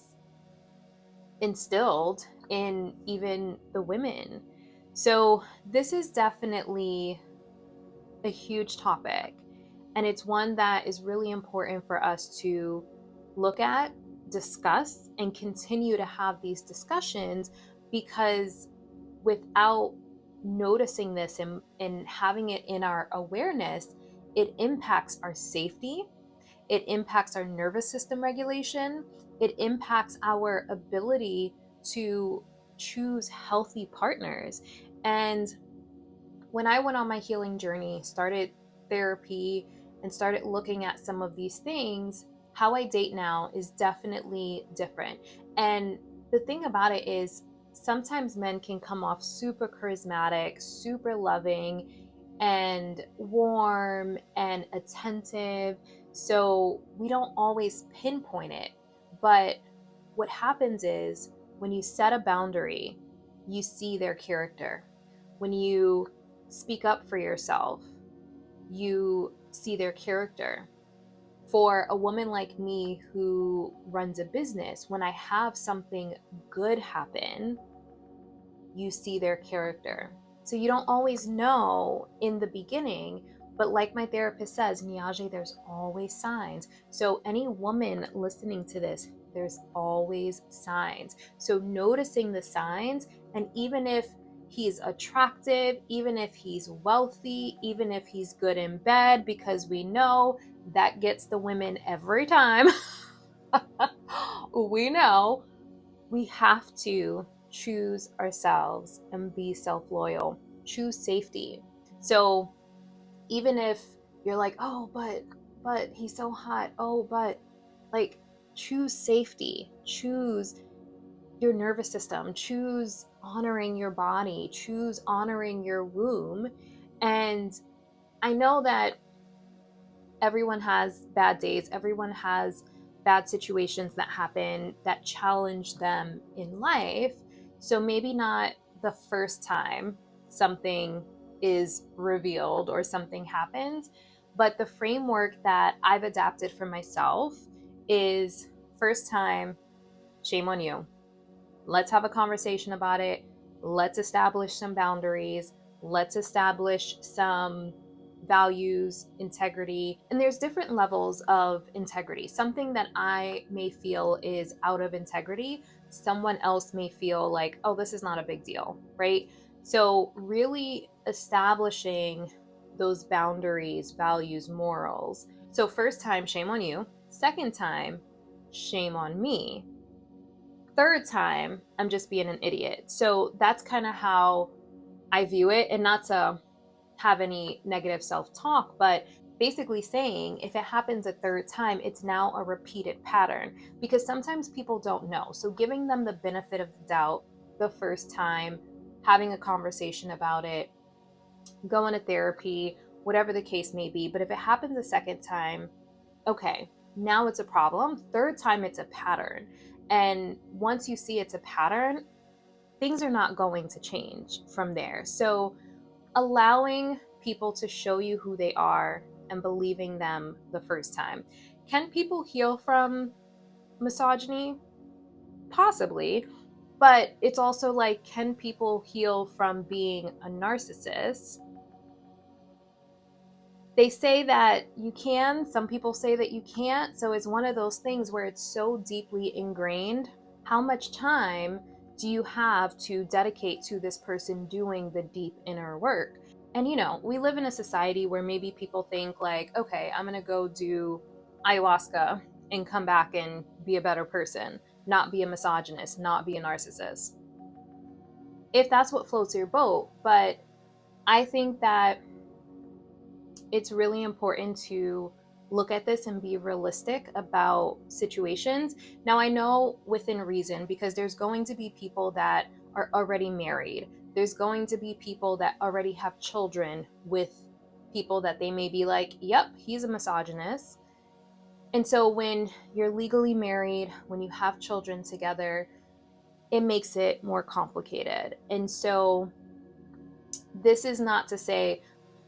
instilled in even the women. So, this is definitely a huge topic, and it's one that is really important for us to look at, discuss, and continue to have these discussions, because without noticing this and having it in our awareness, it impacts our safety, it impacts our nervous system regulation, it impacts our ability to choose healthy partners. And when I went on my healing journey, started therapy, and started looking at some of these things, how I date now is definitely different. And the thing about it is, sometimes men can come off super charismatic, super loving, and warm and attentive. So we don't always pinpoint it. But what happens is, when you set a boundary, you see their character. When you speak up for yourself, you see their character. For a woman like me who runs a business, when I have something good happen, you see their character. So you don't always know in the beginning, but like my therapist says, Niajae, there's always signs. So any woman listening to this, there's always signs. So noticing the signs, and even if he's attractive, even if he's wealthy, even if he's good in bed, because we know that gets the women every time. We know we have to choose ourselves and be self-loyal, choose safety. So even if you're like, oh, but he's so hot, oh, but like, choose safety, choose your nervous system, choose honoring your body, choose honoring your womb. And I know that everyone has bad days, everyone has bad situations that happen that challenge them in life. So maybe not the first time something is revealed or something happens, but the framework that I've adapted for myself is: first time, shame on you. Let's have a conversation about it. Let's establish some boundaries. Let's establish some values, integrity. And there's different levels of integrity. Something that I may feel is out of integrity, someone else may feel like, oh, this is not a big deal, right? So, really establishing those boundaries, values, morals. So, first time, shame on you. Second time, shame on me. Third time, I'm just being an idiot. So that's kind of how I view it. And not to have any negative self talk, but basically saying, if it happens a third time, it's now a repeated pattern, because sometimes people don't know. So giving them the benefit of the doubt the first time, having a conversation about it, going to therapy, whatever the case may be. But if it happens a second time, okay, now it's a problem. Third time, it's a pattern. And once you see it's a pattern, things are not going to change from there. So allowing people to show you who they are and believing them the first time. Can people heal from misogyny? Possibly. But it's also like, can people heal from being a narcissist? They say that you can, some people say that you can't. So it's one of those things where it's so deeply ingrained. How much time do you have to dedicate to this person doing the deep inner work? And we live in a society where maybe people think like, okay, I'm going to go do ayahuasca and come back and be a better person, not be a misogynist, not be a narcissist. If that's what floats your boat. But I think that it's really important to look at this and be realistic about situations. Now, I know within reason, because there's going to be people that are already married. There's going to be people that already have children with people that they may be like, yep, he's a misogynist. And so when you're legally married, when you have children together, it makes it more complicated. And so this is not to say,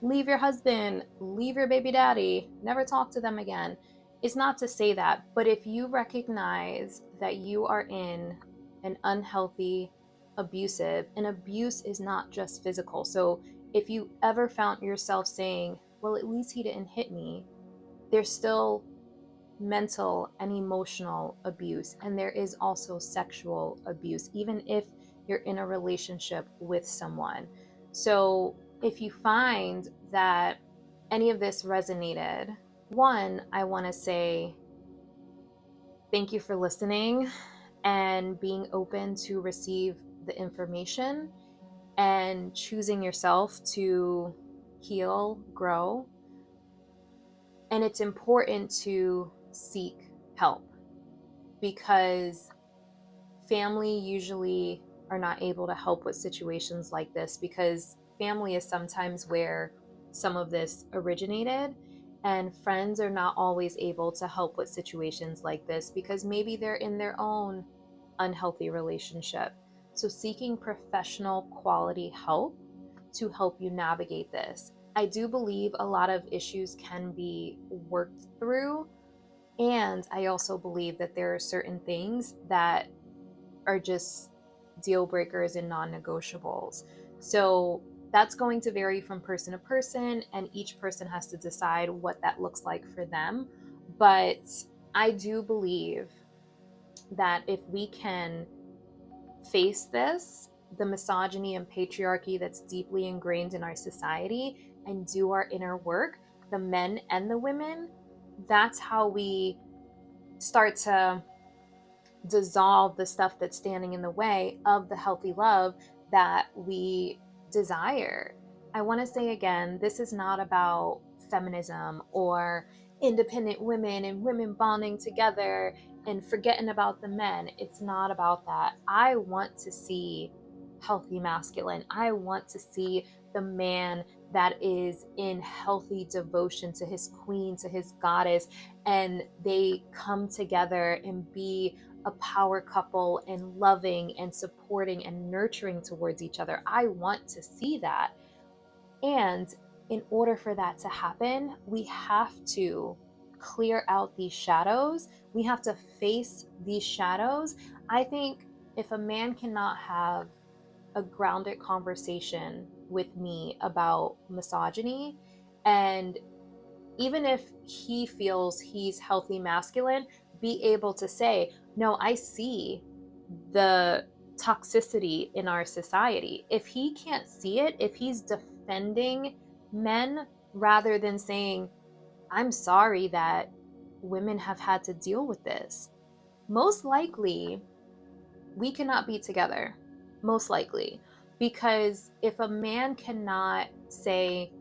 leave your husband, leave your baby daddy, never talk to them again. It's not to say that. But if you recognize that you are in an unhealthy, abusive, and abuse is not just physical. So if you ever found yourself saying, well, at least he didn't hit me, there's still mental and emotional abuse. And there is also sexual abuse, even if you're in a relationship with someone. So if you find that any of this resonated, one, I want to say thank you for listening and being open to receive the information and choosing yourself to heal, grow. And it's important to seek help because family usually are not able to help with situations like this because family is sometimes where some of this originated, and friends are not always able to help with situations like this because maybe they're in their own unhealthy relationship. So seeking professional quality help to help you navigate this. I do believe a lot of issues can be worked through, and I also believe that there are certain things that are just deal breakers and non-negotiables. So that's going to vary from person to person, and each person has to decide what that looks like for them. But I do believe that if we can face this, the misogyny and patriarchy that's deeply ingrained in our society, and do our inner work, the men and the women, that's how we start to dissolve the stuff that's standing in the way of the healthy love that we desire. I want to say again, this is not about feminism or independent women and women bonding together and forgetting about the men. It's not about that. I want to see healthy masculine. I want to see the man that is in healthy devotion to his queen, to his goddess, and they come together and be a power couple and loving and supporting and nurturing towards each other. I want to see that. And in order for that to happen, we have to clear out these shadows. We have to face these shadows. I think if a man cannot have a grounded conversation with me about misogyny, and even if he feels he's healthy masculine, be able to say, no, I see the toxicity in our society. If he can't see it, if he's defending men rather than saying, I'm sorry that women have had to deal with this, most likely we cannot be together. Most likely. Because if a man cannot say,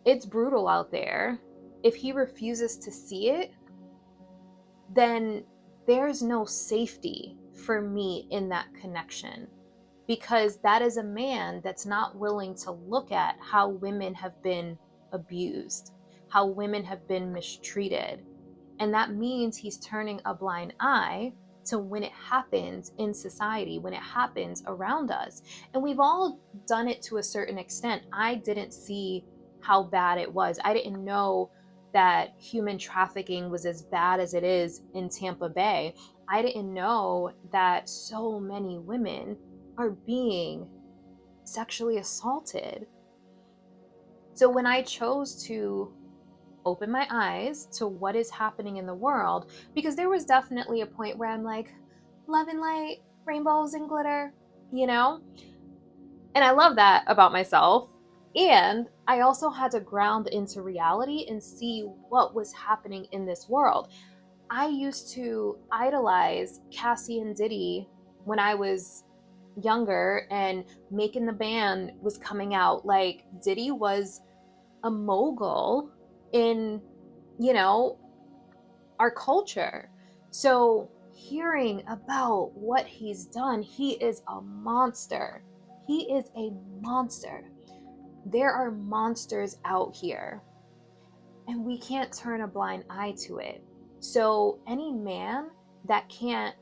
it's brutal out there, if he refuses to see it, then there's no safety for me in that connection, because that is a man that's not willing to look at how women have been abused, how women have been mistreated. And that means he's turning a blind eye to when it happens in society, when it happens around us. And we've all done it to a certain extent. I didn't see how bad it was. I didn't know that human trafficking was as bad as it is in Tampa Bay. I didn't know that so many women are being sexually assaulted. So when I chose to open my eyes to what is happening in the world, because there was definitely a point where I'm like, love and light, rainbows and glitter, you know? And I love that about myself. And I also had to ground into reality and see what was happening in this world. I used to idolize Cassie and Diddy when I was younger and Making the Band was coming out. Like, Diddy was a mogul in, you know, our culture. So hearing about what he's done, he is a monster. He is a monster. There are monsters out here, and we can't turn a blind eye to it. So any man that can't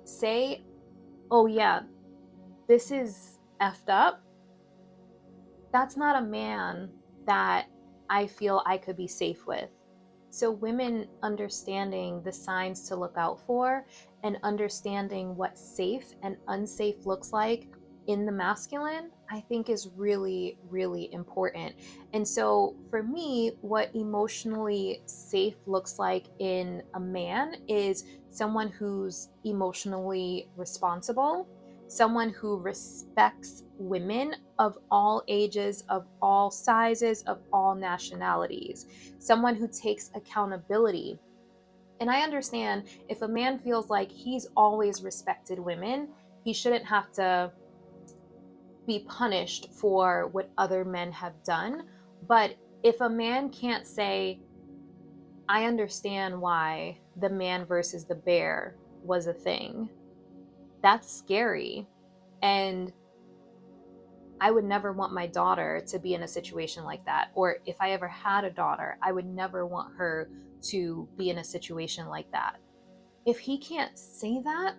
say, oh yeah, this is effed up, that's not a man that I feel I could be safe with. So, women understanding the signs to look out for and understanding what safe and unsafe looks like in the masculine, I think is really, really important. And so, for me, what emotionally safe looks like in a man is someone who's emotionally responsible, someone who respects women of all ages, of all sizes, of all nationalities, someone who takes accountability. And I understand if a man feels like he's always respected women, he shouldn't have to be punished for what other men have done. But if a man can't say, I understand why the man versus the bear was a thing, that's scary. And I would never want my daughter to be in a situation like that. Or if I ever had a daughter, I would never want her to be in a situation like that. If he can't say that,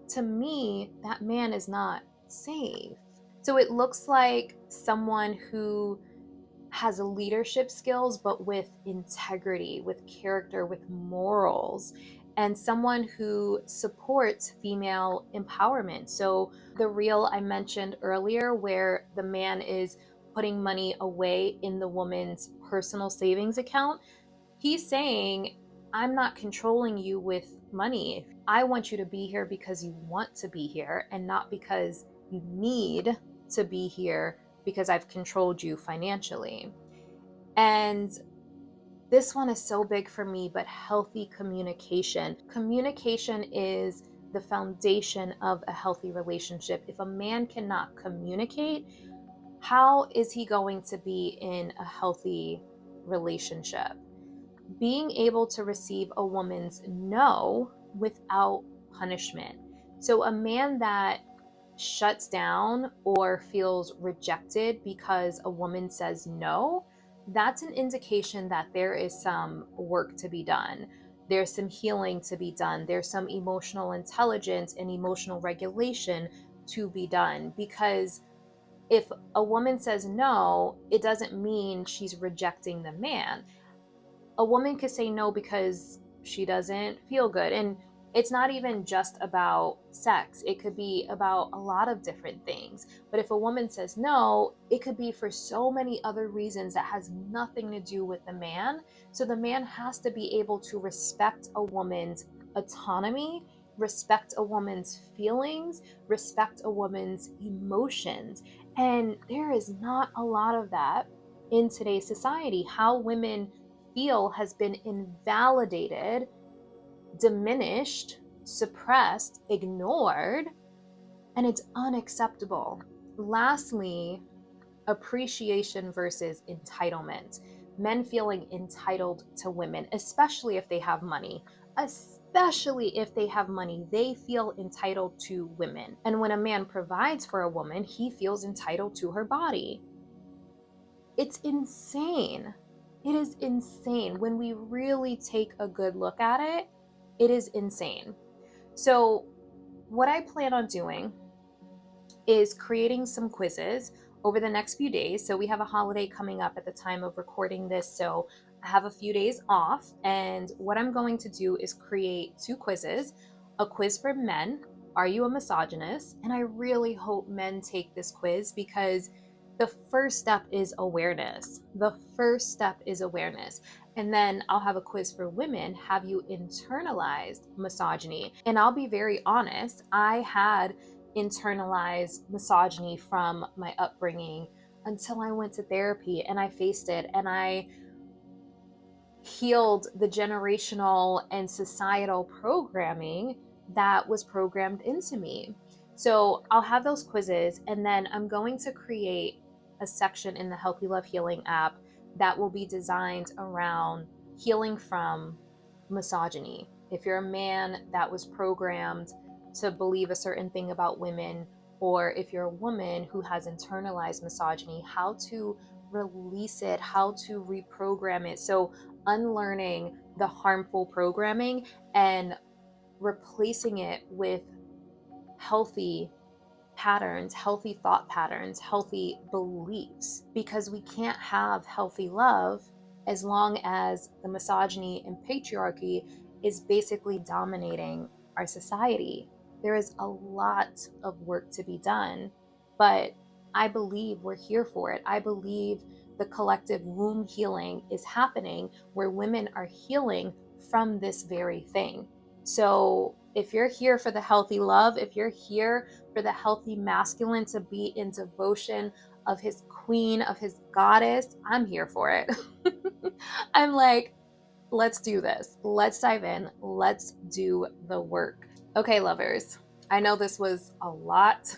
to me, that man is not safe. So it looks like someone who has leadership skills, but with integrity, with character, with morals, and someone who supports female empowerment. So, the reel I mentioned earlier, where the man is putting money away in the woman's personal savings account, he's saying, I'm not controlling you with money. I want you to be here because you want to be here and not because you need to be here because I've controlled you financially. And this one is so big for me, but healthy communication. Communication is the foundation of a healthy relationship. If a man cannot communicate, how is he going to be in a healthy relationship? Being able to receive a woman's no without punishment. So, a man that shuts down or feels rejected because a woman says no, that's an indication that there is some work to be done. There's some healing to be done. There's some emotional intelligence and emotional regulation to be done. Because if a woman says no, it doesn't mean she's rejecting the man. A woman could say no because she doesn't feel good. And it's not even just about sex, it could be about a lot of different things. But if a woman says no, it could be for so many other reasons that has nothing to do with the man. So the man has to be able to respect a woman's autonomy, respect a woman's feelings, respect a woman's emotions. And there is not a lot of that in today's society. How women feel has been invalidated, diminished, suppressed, ignored, and it's unacceptable. Lastly, appreciation versus entitlement. Men feeling entitled to women, especially if they have money. Especially if they have money, they feel entitled to women. And when a man provides for a woman, he feels entitled to her body. It's insane. It is insane. When we really take a good look at it, it is insane. So, what I plan on doing is creating some quizzes over the next few days. So, we have a holiday coming up at the time of recording this. So, I have a few days off. And what I'm going to do is create two quizzes: a quiz for men. Are you a misogynist? And I really hope men take this quiz because the first step is awareness. The first step is awareness. And then I'll have a quiz for women. Have you internalized misogyny? And I'll be very honest, I had internalized misogyny from my upbringing until I went to therapy and I faced it and I healed the generational and societal programming that was programmed into me. So I'll have those quizzes, and then I'm going to create a section in the Healthy Love Healing app that will be designed around healing from misogyny. If you're a man that was programmed to believe a certain thing about women, or if you're a woman who has internalized misogyny, how to release it, how to reprogram it. So unlearning the harmful programming and replacing it with healthy patterns, healthy thought patterns, healthy beliefs, because we can't have healthy love as long as the misogyny and patriarchy is basically dominating our society. There is a lot of work to be done, but I believe we're here for it. I believe the collective womb healing is happening where women are healing from this very thing. So, if you're here for the healthy love, if you're here for the healthy masculine to be in devotion of his queen, of his goddess, I'm here for it. I'm like, let's do this. Let's dive in. Let's do the work. Okay, lovers. I know this was a lot.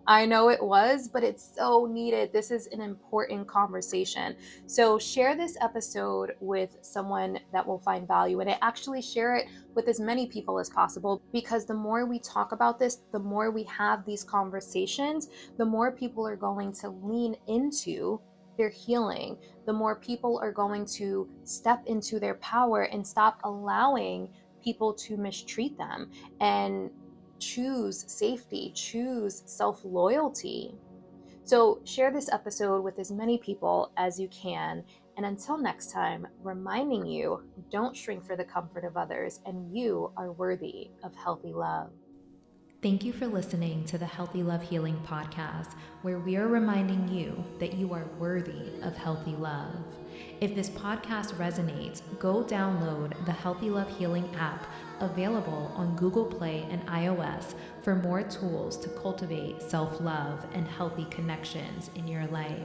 I know it was, but it's so needed. This is an important conversation. So share this episode with someone that will find value in it. Actually, share it with as many people as possible, because the more we talk about this, the more we have these conversations, the more people are going to lean into their healing, the more people are going to step into their power and stop allowing people to mistreat them and choose safety, choose self loyalty. So, share this episode with as many people as you can. And until next time, reminding you, don't shrink for the comfort of others, and you are worthy of healthy love. Thank you for listening to the Healthy Love Healing podcast, where we are reminding you that you are worthy of healthy love. If this podcast resonates, go download the Healthy Love Healing app, available on Google Play and iOS, for more tools to cultivate self-love and healthy connections in your life.